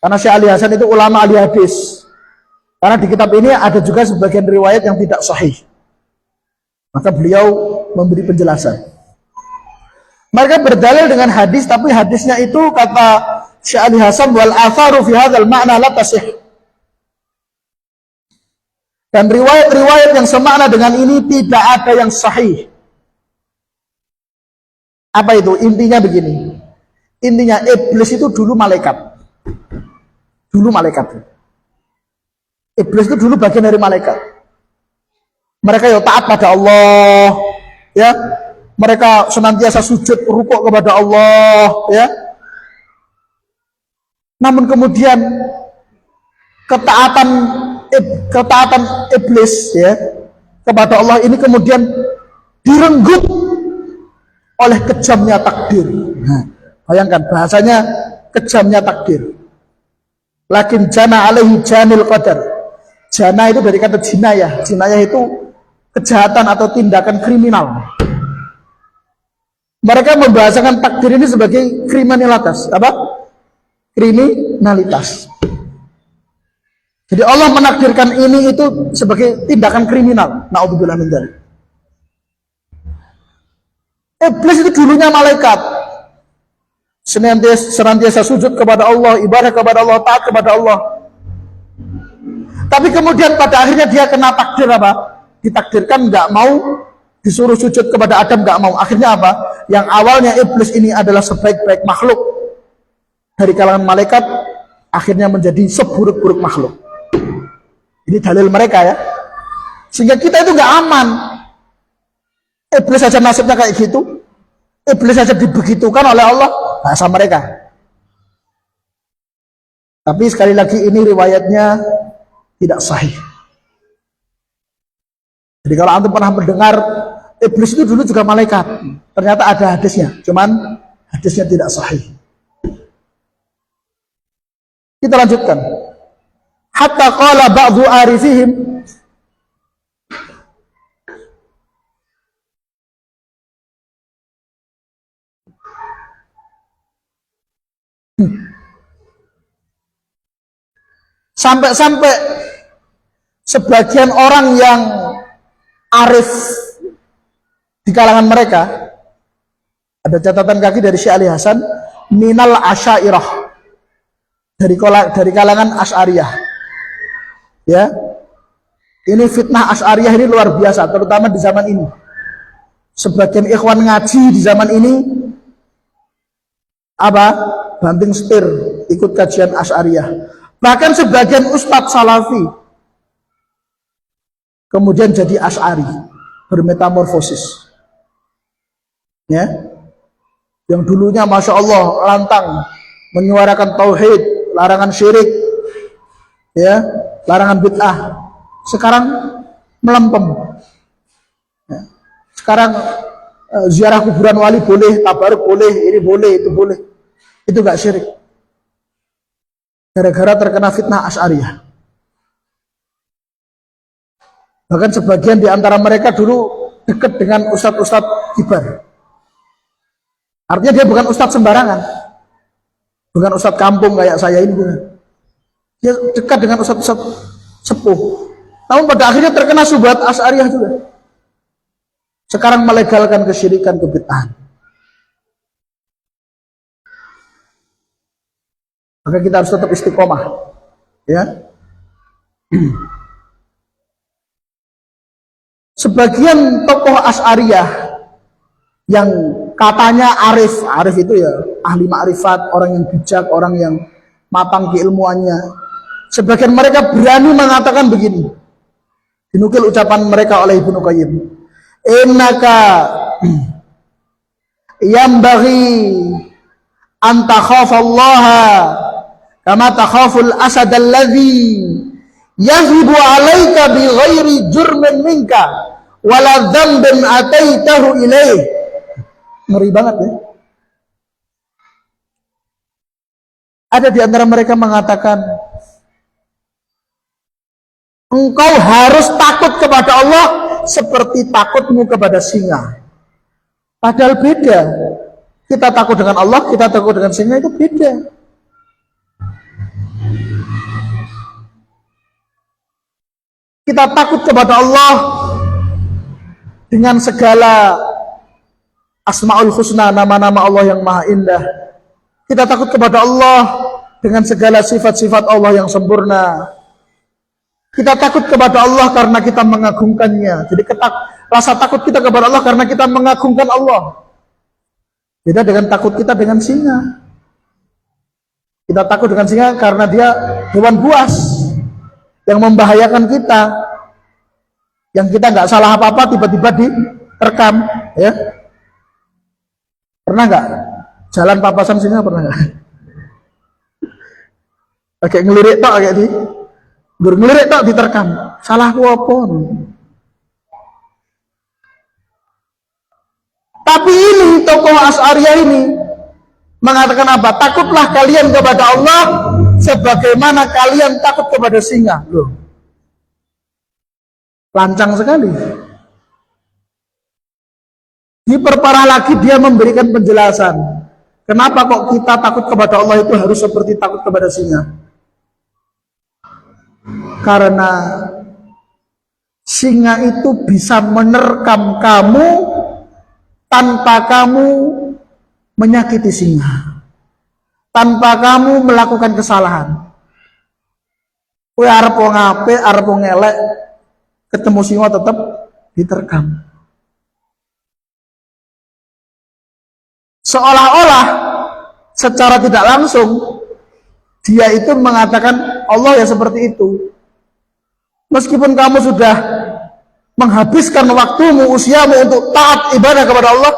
Karena Syekh Ali Hasan itu ulama ahli hadis. Karena di kitab ini ada juga sebagian riwayat yang tidak sahih. Maka beliau memberi penjelasan. Mereka berdalil dengan hadis, tapi hadisnya itu kata Syekh Ali Hasan wal atharu fi hadzal ma'na la tasih. Dan riwayat-riwayat yang semakna dengan ini tidak ada yang sahih. Apa itu? Intinya begini. Intinya iblis itu dulu malaikat. Dulu malaikat. Iblis itu dulu bagian dari malaikat. Mereka ya taat pada Allah, ya. Mereka senantiasa sujud rukuk kepada Allah, ya. Namun kemudian ketaatan iblis, ya, kepada Allah ini kemudian direnggut oleh kejamnya takdir. Nah, bayangkan bahasanya kejamnya takdir. Lakin jana alaihi janil qadar. Jana itu dari kata jinayah. Jinayah itu kejahatan atau tindakan kriminal. Mereka membahasakan takdir ini sebagai kriminalitas. Apa? Kriminalitas. Jadi Allah menakdirkan ini itu sebagai tindakan kriminal. Na'udzubillah min dzalik. Iblis itu dulunya malaikat. Senantiasa sujud kepada Allah, ibadah kepada Allah, taat kepada Allah. Tapi kemudian pada akhirnya dia kena takdir apa? Ditakdirkan nggak mau, disuruh sujud kepada Adam nggak mau. Akhirnya apa? Yang awalnya iblis ini adalah sebaik-baik makhluk dari kalangan malaikat, akhirnya menjadi seburuk-buruk makhluk. Ini dalil mereka ya. Sehingga kita itu nggak aman. Iblis saja nasibnya kayak gitu. Iblis saja dibegitukan oleh Allah. Bahasa mereka. Tapi sekali lagi ini riwayatnya tidak sahih. Jadi kalau antum pernah mendengar iblis itu dulu juga malaikat, ternyata ada hadisnya, cuman hadisnya tidak sahih. Kita lanjutkan. Hatta qala ba'dhu arifihim, sampai-sampai sebagian orang yang arif di kalangan mereka, ada catatan kaki dari Syekh Ali Hasan, minal asyairah, dari kalangan Asy'ariyah, ya. Ini fitnah Asy'ariyah ini luar biasa, terutama di zaman ini. Sebagian ikhwan ngaji di zaman ini banting setir ikut kajian Asy'ariyah. Bahkan sebagian ustadz salafi kemudian jadi Asy'ari, bermetamorfosis, ya. Yang dulunya masya Allah lantang menyuarakan tauhid, larangan syirik, ya, larangan bid'ah, sekarang melempem, ya. Sekarang ziarah kuburan wali boleh, tabaruk boleh, ini boleh, itu gak syirik, gara-gara terkena fitnah Asy'ariyah. Bahkan sebagian di antara mereka dulu dekat dengan ustadz-ustadz kibar. Artinya dia bukan ustadz sembarangan, bukan ustadz kampung kayak saya ini, bukan. Dia dekat dengan ustadz-ustadz sepuh. Namun pada akhirnya terkena syubhat Asy'ariyah juga. Sekarang melegalkan kesyirikan, kebid'ahan. Maka kita harus tetap istiqomah, ya. Sebagian tokoh Asy'ariyah yang katanya arif itu ya ahli ma'rifat, orang yang bijak, orang yang matang keilmuannya. Sebagian mereka berani mengatakan begini. Dinukil ucapan mereka oleh Ibnu Qayyim. Innaka yambaghi an takhafallaha kama takhaful asad alladhi yahibu alaika bi ghairi jurmin minka wala dzambin ataitahu ilaih. Ngeri banget ya. Ada di antara mereka mengatakan, engkau harus takut kepada Allah seperti takutmu kepada singa. Padahal beda. Kita takut dengan Allah, kita takut dengan singa, itu beda. Kita takut kepada Allah dengan segala Asmaul Husna, nama-nama Allah yang maha indah. Kita takut kepada Allah dengan segala sifat-sifat Allah yang sempurna. Kita takut kepada Allah karena kita mengagungkannya. Jadi rasa takut kita kepada Allah karena kita mengagungkan Allah. Beda dengan takut kita dengan singa. Kita takut dengan singa karena dia hewan buas yang membahayakan kita, yang kita nggak salah apa-apa tiba-tiba diterkam, ya. Pernah nggak jalan papasan singa, pernah nggak? Kayak ngelirik tok, kayak ngelirik tok diterkam, salahku apa? Tapi ini tokoh Asy'ariyah ini mengatakan apa? Takutlah kalian kepada Allah sebagaimana kalian takut kepada singa. Loh, lancang sekali. Diperparah lagi, dia memberikan penjelasan. Kenapa kok kita takut kepada Allah itu harus seperti takut kepada singa? Karena singa itu bisa menerkam kamu tanpa kamu menyakiti singa, tanpa kamu melakukan kesalahan. Kowe arep wong apik, arep wong elek, ketemu singa tetap diterkam. Seolah-olah secara tidak langsung dia itu mengatakan Allah ya seperti itu. Meskipun kamu sudah menghabiskan waktumu, usiamu untuk taat ibadah kepada Allah,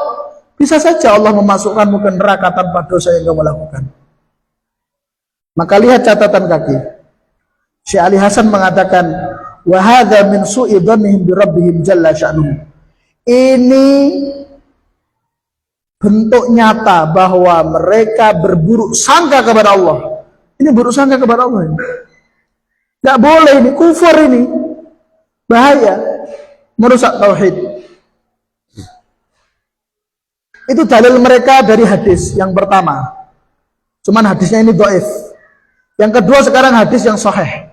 bisa saja Allah memasukkanmu ke neraka tanpa dosa yang kamu lakukan. Maka lihat catatan kaki. Syekh Ali Hasan mengatakan, wa hadza min su'i dhannihim bi rabbihim jalla sya'nuhu. Ini bentuk nyata bahwa mereka berburuk sangka kepada Allah. Ini buruk sangka kepada Allah. Nggak boleh, ini kufur, ini bahaya, merusak tauhid. Itu dalil mereka dari hadis yang pertama. Cuman hadisnya ini dhaif. Yang kedua sekarang hadis yang sahih.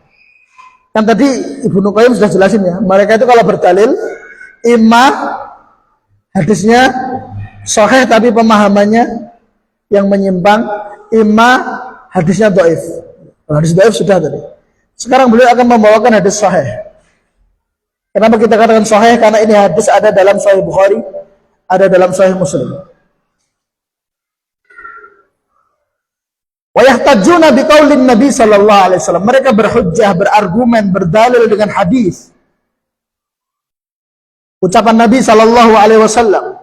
Kan tadi Ibnu Qayyim sudah jelasin ya. Mereka itu kalau berdalil, imma hadisnya sahih tapi pemahamannya yang menyimpang, imma hadisnya dhaif. Hadis dhaif sudah tadi. Sekarang beliau akan membawakan hadis sahih. Kenapa kita katakan sahih? Karena ini hadis ada dalam Sahih Bukhari, ada dalam Sahih Muslim. Wa yahtajuna biqaulin Nabi sallallahu alaihi wasallam. Mereka berhujjah, berargumen, berdalil dengan hadis. Ucapan Nabi sallallahu alaihi wasallam,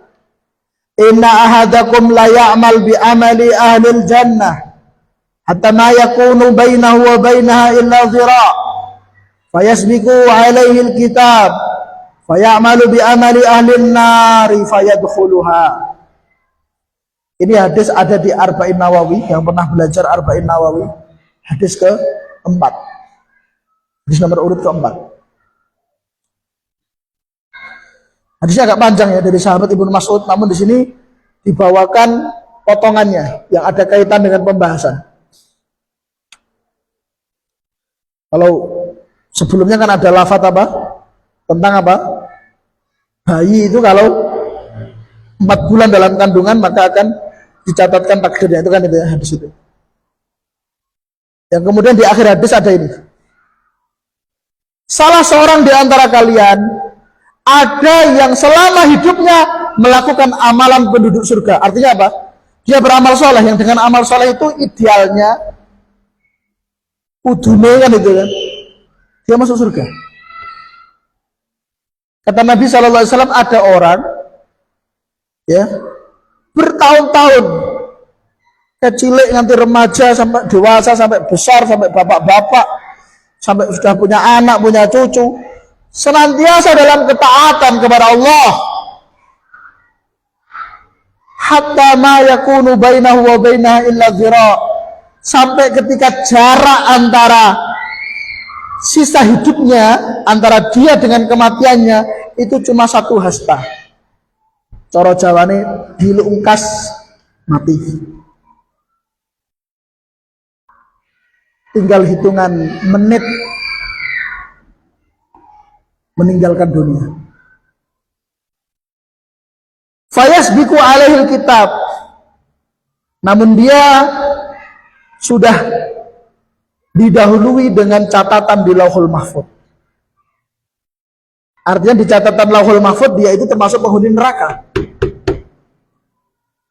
"Inna ahadakum la ya'mal bi amali ahli jannah hatta ma yakunu bainahu wa bainaha illa dhira'. Fayasbiqu alaihi alkitab fayamalu bi amali ahli nari fayadkhuluha." Ini hadis ada di Arba'in Nawawi, yang pernah belajar Arba'in Nawawi, hadis keempat, hadis nomor urut keempat. Hadisnya agak panjang ya, dari sahabat Ibnu Mas'ud, namun di sini dibawakan potongannya yang ada kaitan dengan pembahasan. Kalau sebelumnya kan ada lafaz apa? Tentang apa? Bayi itu kalau 4 bulan dalam kandungan maka akan dicatatkan takdirnya, itu kan itu ya, hadis itu. Yang kemudian di akhir hadis ada ini. Salah seorang di antara kalian ada yang selama hidupnya melakukan amalan penduduk surga. Artinya apa? Dia beramal soleh, yang dengan amal soleh itu idealnya udune kan itu kan, dia masuk surga. Kata Nabi SAW, ada orang ya bertahun-tahun, kecilik nanti remaja sampai dewasa, sampai besar, sampai bapak-bapak, sampai sudah punya anak, punya cucu, senantiasa dalam ketaatan kepada Allah, hatta ma yakunu bainahu wa bainaha illa dhira', sampai ketika jarak antara sisa hidupnya, antara dia dengan kematiannya itu cuma 1 hasta. Coro Jawane dilungkas mati. Tinggal hitungan menit meninggalkan dunia. Fayasbiqu alaihil kitab. Namun dia sudah didahului dengan catatan di Lauhul Mahfuz. Artinya di catatan Lauhul Mahfuz dia itu termasuk penghuni neraka.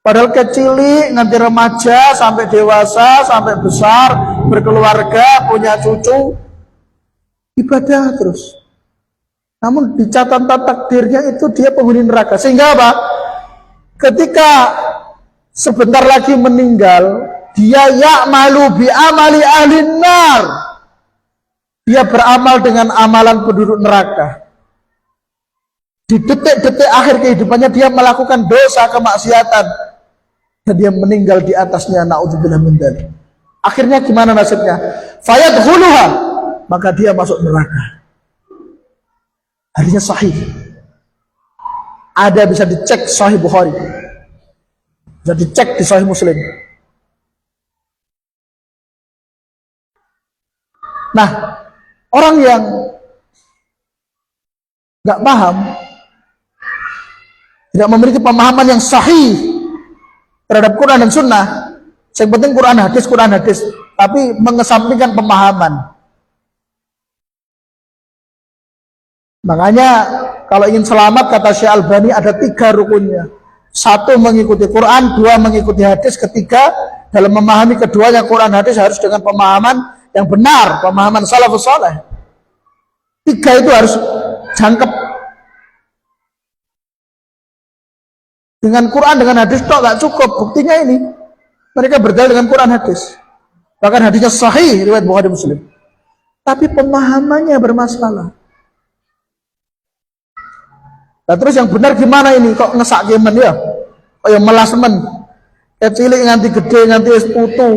Padahal kecil, nganti remaja, sampai dewasa, sampai besar, berkeluarga, punya cucu, ibadah terus. Namun di catatan takdirnya itu dia penghuni neraka. Sehingga apa? Ketika sebentar lagi meninggal, dia ya'malu bi amali ahlin nar. Dia beramal dengan amalan penduduk neraka. Di detik-detik akhir kehidupannya dia melakukan dosa kemaksiatan dan dia meninggal di atasnya, naudzubillah min dzalik. Akhirnya gimana nasibnya? Fayadkhuluha, maka dia masuk neraka. Hadisnya sahih. Ada, bisa dicek Sahih Bukhari, bisa dicek di Sahih Muslim. Nah, orang yang nggak paham, tidak memiliki pemahaman yang sahih terhadap Quran dan Sunnah, yang penting Quran hadis, tapi mengesampingkan pemahaman. Makanya kalau ingin selamat, kata Syekh Albani, ada 3 rukunnya. 1 mengikuti Quran, 2 mengikuti hadis, ketiga dalam memahami keduanya Quran hadis harus dengan pemahaman yang benar, pemahaman salafus saleh. 3 itu harus jangkep. Dengan Quran, dengan hadis tok gak cukup. Buktinya ini, mereka berdalil dengan Quran hadis. Bahkan hadisnya sahih riwayat Bukhari Muslim. Tapi pemahamannya bermasalah. Nah, terus yang benar gimana ini? Kok ngesak gemen ya? Kok yang melasmen? Cilik nganti gede, nganti wis putu.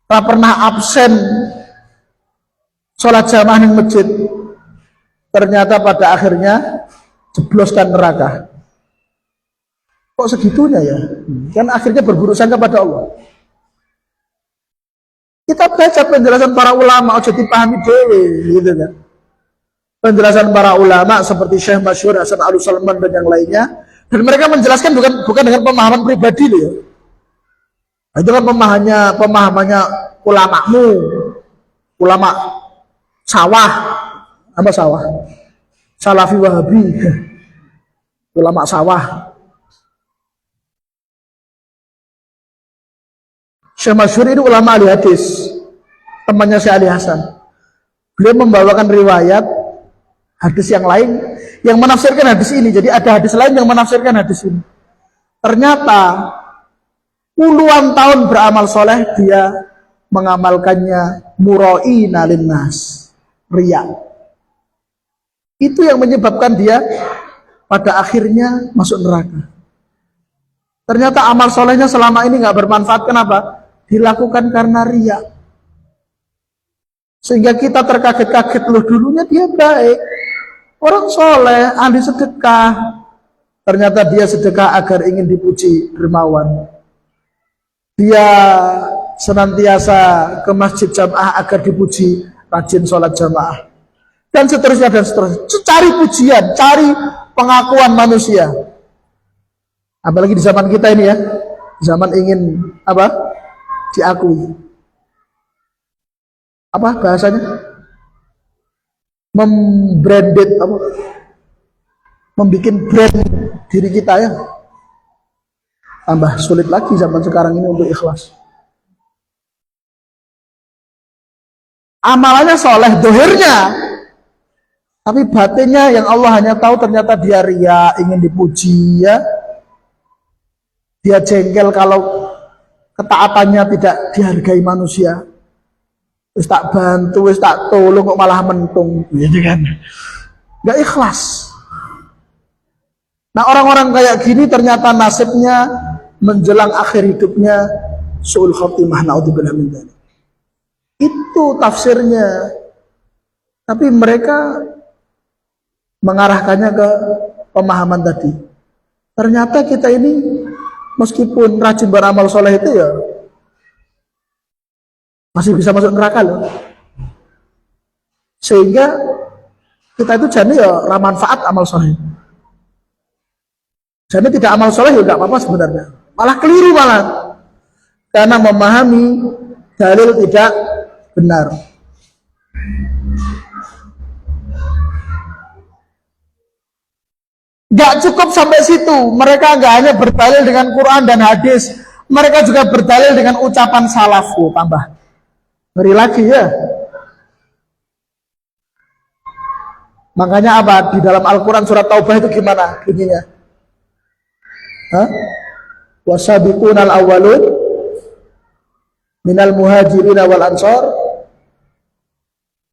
Ora pernah absen sholat jamaah di masjid. Ternyata pada akhirnya jebloskan neraka. Kok segitunya ya? Kan akhirnya berburu sangka kepada Allah. Kita baca penjelasan para ulama, ojo dipahami dewe, gitu kan. Penjelasan para ulama seperti Syekh Masyhur Hasan Al-Salman dan yang lainnya, dan mereka menjelaskan bukan dengan pemahaman pribadi loh ya. Itu kan pemahamannya ulamamu, ulama sawah, apa sawah? Salafi Wahabi, ulama sawah. Syekh Masyhur itu ulama ahli hadis, temannya Syekh Ali Hasan. Beliau membawakan riwayat hadis yang lain yang menafsirkan hadis ini. Jadi ada hadis lain yang menafsirkan hadis ini. Ternyata puluhan tahun beramal soleh dia mengamalkannya mura'ina linnas, riya. Itu yang menyebabkan dia pada akhirnya masuk neraka. Ternyata amal solehnya selama ini nggak bermanfaat. Kenapa? Dilakukan karena riya. Sehingga kita terkaget-kaget, loh dulunya dia baik, orang soleh, ahli sedekah. Ternyata dia sedekah agar ingin dipuji, dermawan. Dia senantiasa ke masjid jamaah agar dipuji, rajin sholat jamaah. Dan seterusnya dan seterusnya. Cari pujian, cari pengakuan manusia. Apalagi di zaman kita ini ya, zaman ingin apa? Diakui. Apa bahasanya? Membranded apa? Membikin brand diri kita ya. Tambah sulit lagi zaman sekarang ini untuk ikhlas. Amalannya soleh dohirnya, tapi batinnya yang Allah hanya tahu, ternyata dia ria, ingin dipuji ya. Dia jengkel kalau ketaatannya tidak dihargai manusia. Wis tak bantu, wis tak tolong kok malah mentung, gitu kan? Gak ikhlas. Nah, orang-orang kayak gini ternyata nasibnya menjelang akhir hidupnya su'ul khotimah, naudzubillah min dzalik. Itu tafsirnya. Tapi mereka mengarahkannya ke pemahaman tadi. Ternyata kita ini meskipun rajin beramal soleh itu ya masih bisa masuk neraka loh. Sehingga kita itu jadi ya ramanfaat amal soleh. Jadi tidak amal soleh ya tidak apa-apa sebenarnya. Malah keliru malah. Karena memahami dalil tidak benar. Gak cukup sampai situ. Mereka gak hanya berdalil dengan Quran dan hadis, mereka juga berdalil dengan ucapan salaf. Tambah ngeri lagi ya. Makanya apa? Di dalam Al-Quran surat Taubah itu gimana bunyinya? Wasabiqunal awwalun minal muhajirin wal ansor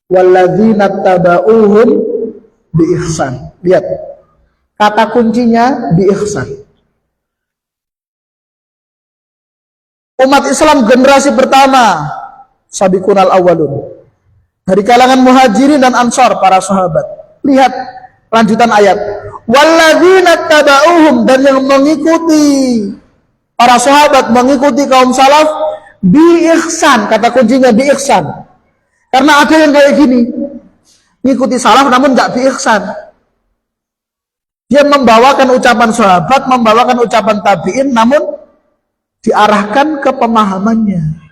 walladzina tabauhum bi ihsan. Lihat. Kata kuncinya bi ihsan. Umat Islam generasi pertama sabiqunal awwalun dari kalangan muhajirin dan ansor, para sahabat. Lihat lanjutan ayat. Walladzina tabauhum, dan yang mengikuti para sahabat, mengikuti kaum salaf bi ihsan. Kata kuncinya bi ihsan. Karena ada yang kayak gini, mengikuti salaf namun enggak bi ihsan. Dia membawakan ucapan sahabat, membawakan ucapan tabi'in, namun diarahkan ke pemahamannya.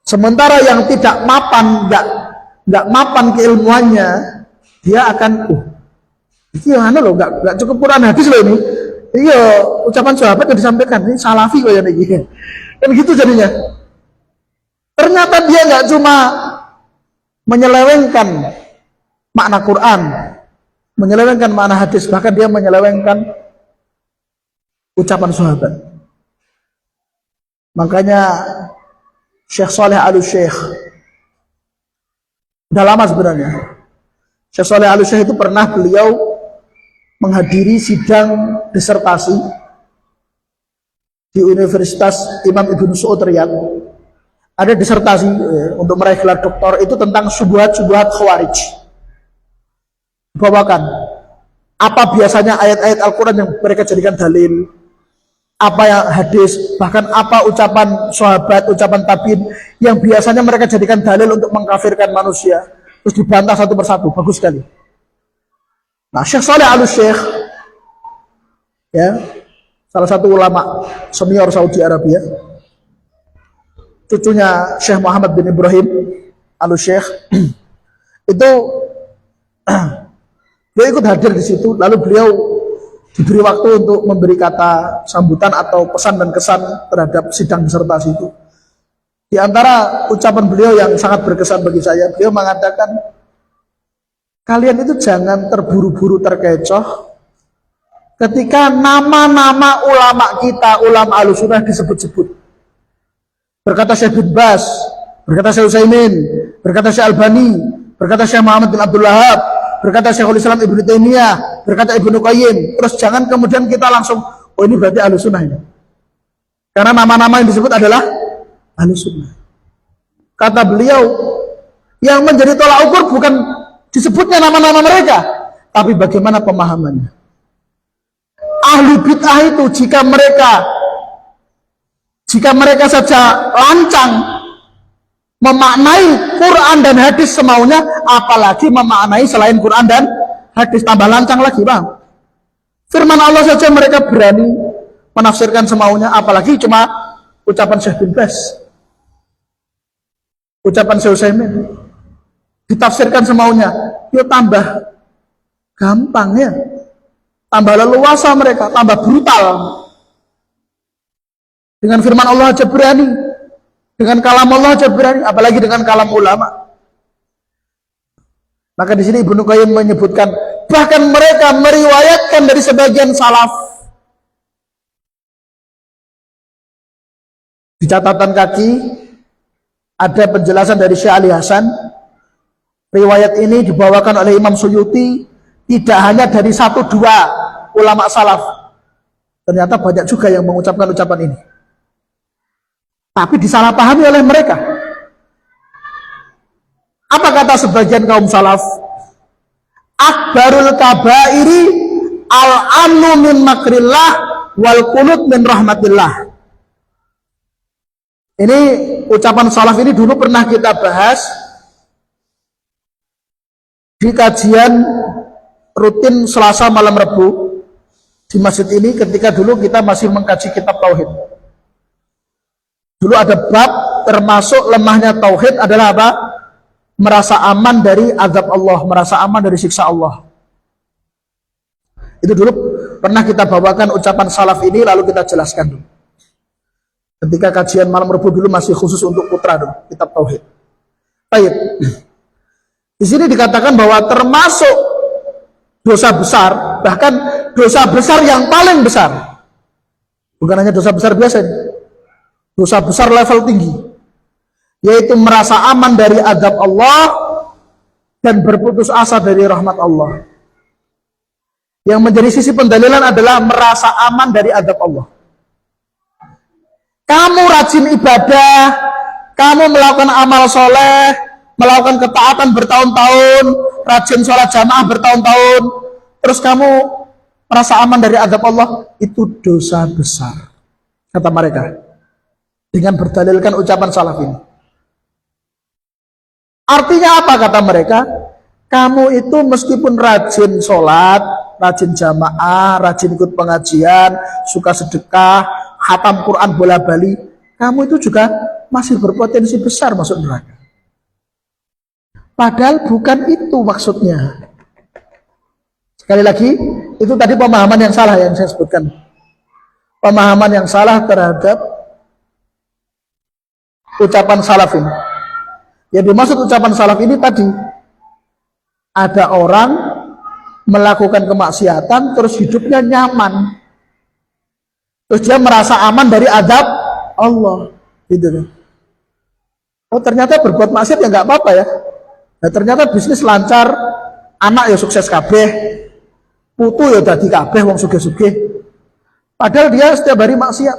Sementara yang tidak mapan, nggak mapan keilmuannya, dia akan, ini yang loh, nggak cukup Quran hadis loh ini. Iya, ucapan sahabat yang disampaikan ini salafi kok ya nih. Kan gitu jadinya. Ternyata dia nggak cuma menyelewengkan makna Quran, menyelewengkan makna hadis, bahkan dia menyelewengkan ucapan sahabat. Makanya Syekh Saleh Al-Syekh udah lama sebenarnya. Syekh Saleh Al-Syekh itu pernah beliau menghadiri sidang disertasi di Universitas Imam Ibn Saud Riyadh. Ada disertasi untuk meraih gelar doktor itu tentang syubhat-syubhat Khawarij. Bawakan apa biasanya ayat-ayat Al-Quran yang mereka jadikan dalil, apa yang hadis, bahkan apa ucapan sahabat, ucapan tabi'in yang biasanya mereka jadikan dalil untuk mengkafirkan manusia, terus dibantah satu persatu. Bagus sekali. Nah, Syekh Saleh Al-Syekh, ya, salah satu ulama senior Saudi Arabia, cucunya Syekh Muhammad bin Ibrahim Al-Syekh, itu beliau ikut hadir di situ, lalu beliau diberi waktu untuk memberi kata sambutan atau pesan dan kesan terhadap sidang disertasi itu. Di antara ucapan beliau yang sangat berkesan bagi saya, beliau mengatakan, kalian itu jangan terburu-buru terkecoh ketika nama-nama ulama kita, ulama Ahlussunnah disebut-sebut. Berkata Syekh bin Bas, berkata Syekh Utsaimin, berkata Syekh Albani, berkata Syekh Muhammad bin Abdul Wahab, berkata Syekhul Islam Ibnu Taimiyah, berkata Ibnu Qayyim. Terus jangan kemudian kita langsung, oh ini berarti Ahlussunnah ini. Karena nama-nama yang disebut adalah Ahlussunnah. Kata beliau, yang menjadi tolak ukur bukan disebutnya nama-nama mereka, tapi bagaimana pemahamannya. Ahli bid'ah itu jika mereka saja lancang memaknai Quran dan hadis semaunya, apalagi memaknai selain Quran dan hadis, tambah lancang lagi, Bang. Firman Allah saja mereka berani menafsirkan semaunya, apalagi cuma ucapan Syekh bin Bas, ucapan Syekh Utsaimin ditafsirkan semaunya. Ya tambah gampang ya, tambah leluasa mereka, tambah brutal. Dengan firman Allah aja berani, dengan kalam Allah aja berani, apalagi dengan kalam ulama. Maka di sini Ibnu Qayyim menyebutkan, bahkan mereka meriwayatkan dari sebagian salaf. Di catatan kaki ada penjelasan dari Syekh Ali Hasan. Riwayat ini dibawakan oleh Imam Suyuti tidak hanya dari 1-2 ulama salaf. Ternyata banyak juga yang mengucapkan ucapan ini, tapi disalahpahami oleh mereka. Apa kata sebagian kaum salaf? Akbarul kabairi al-amnu min makrillah wal qunut min rahmatillah. Ini ucapan salaf ini dulu pernah kita bahas di kajian rutin Selasa malam Rebu di masjid ini, ketika dulu kita masih mengkaji kitab Tauhid. Dulu ada bab termasuk lemahnya Tauhid adalah apa? merasa aman dari azab Allah, merasa aman dari siksa Allah. Itu dulu pernah kita bawakan ucapan salaf ini, lalu kita jelaskan dulu. Ketika kajian malam Rabu dulu masih khusus untuk putra dulu, kitab tauhid. Baik. Di sini dikatakan bahwa termasuk dosa besar, bahkan dosa besar yang paling besar. Bukan hanya dosa besar biasa ini. Dosa besar level tinggi, yaitu merasa aman dari azab Allah dan berputus asa dari rahmat Allah. Yang menjadi sisi pendalilan adalah merasa aman dari azab Allah. Kamu rajin ibadah, kamu melakukan amal soleh, melakukan ketaatan bertahun-tahun, rajin sholat jamaah bertahun-tahun, terus kamu merasa aman dari azab Allah, itu dosa besar, kata mereka, dengan berdalilkan ucapan salaf ini. Artinya apa kata mereka? Kamu itu meskipun rajin sholat, rajin jamaah, rajin ikut pengajian, suka sedekah, khatam Quran bola-bali, kamu itu juga masih berpotensi besar masuk neraka. Padahal bukan itu maksudnya. Sekali lagi, itu tadi pemahaman yang salah yang saya sebutkan. Pemahaman yang salah terhadap ucapan salaf ini. Yang dimaksud ucapan salaf ini tadi, ada orang melakukan kemaksiatan terus hidupnya nyaman, terus dia merasa aman dari azab Allah, gitu. Oh ternyata berbuat maksiat ya nggak apa-apa ya. Nah, ternyata bisnis lancar, anak ya sukses kabeh, putu ya dadi kabeh wong sugih-sugih. Padahal dia setiap hari maksiat.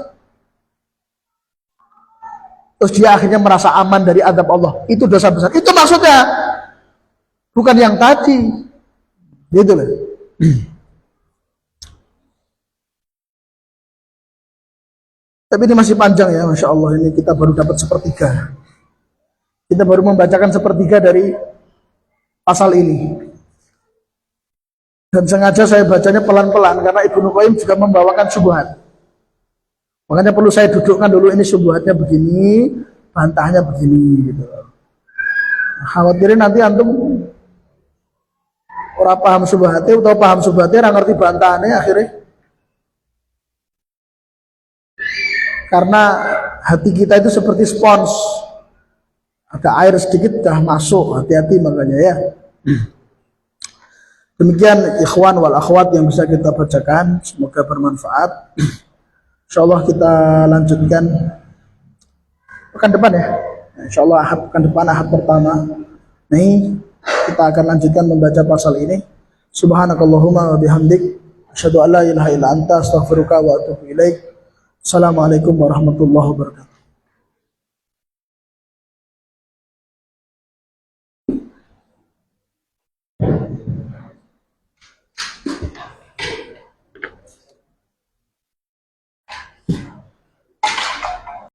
Terus dia akhirnya merasa aman dari azab Allah. Itu dosa besar. Itu maksudnya. Bukan yang tadi. Gitu loh. Tapi ini masih panjang ya, Masya Allah. Ini kita baru dapat sepertiga. Kita baru membacakan sepertiga dari pasal ini. Dan sengaja saya bacanya pelan-pelan karena Ibnu Qayyim juga membawakan syubhat. Makanya perlu saya dudukkan dulu, ini syubhatnya begini, bantahnya begini gitu. Khawatirin nanti antum ora paham syubhatnya atau paham syubhatnya ora ngerti bantahannya akhirnya. Karena hati kita itu seperti spons. Ada air sedikit dah masuk, hati-hati makanya ya. Demikian ikhwan wal akhwat yang bisa kita bacakan, semoga bermanfaat. Insyaallah kita lanjutkan pekan depan ya. Insyaallah pekan depan Ahad pertama. Nih kita akan lanjutkan membaca pasal ini. Subhanakallahumma wa bihamdik, asyhadu an la ilaha illa anta, astaghfiruka wa atubu ilaik. Assalamualaikum warahmatullahi wabarakatuh.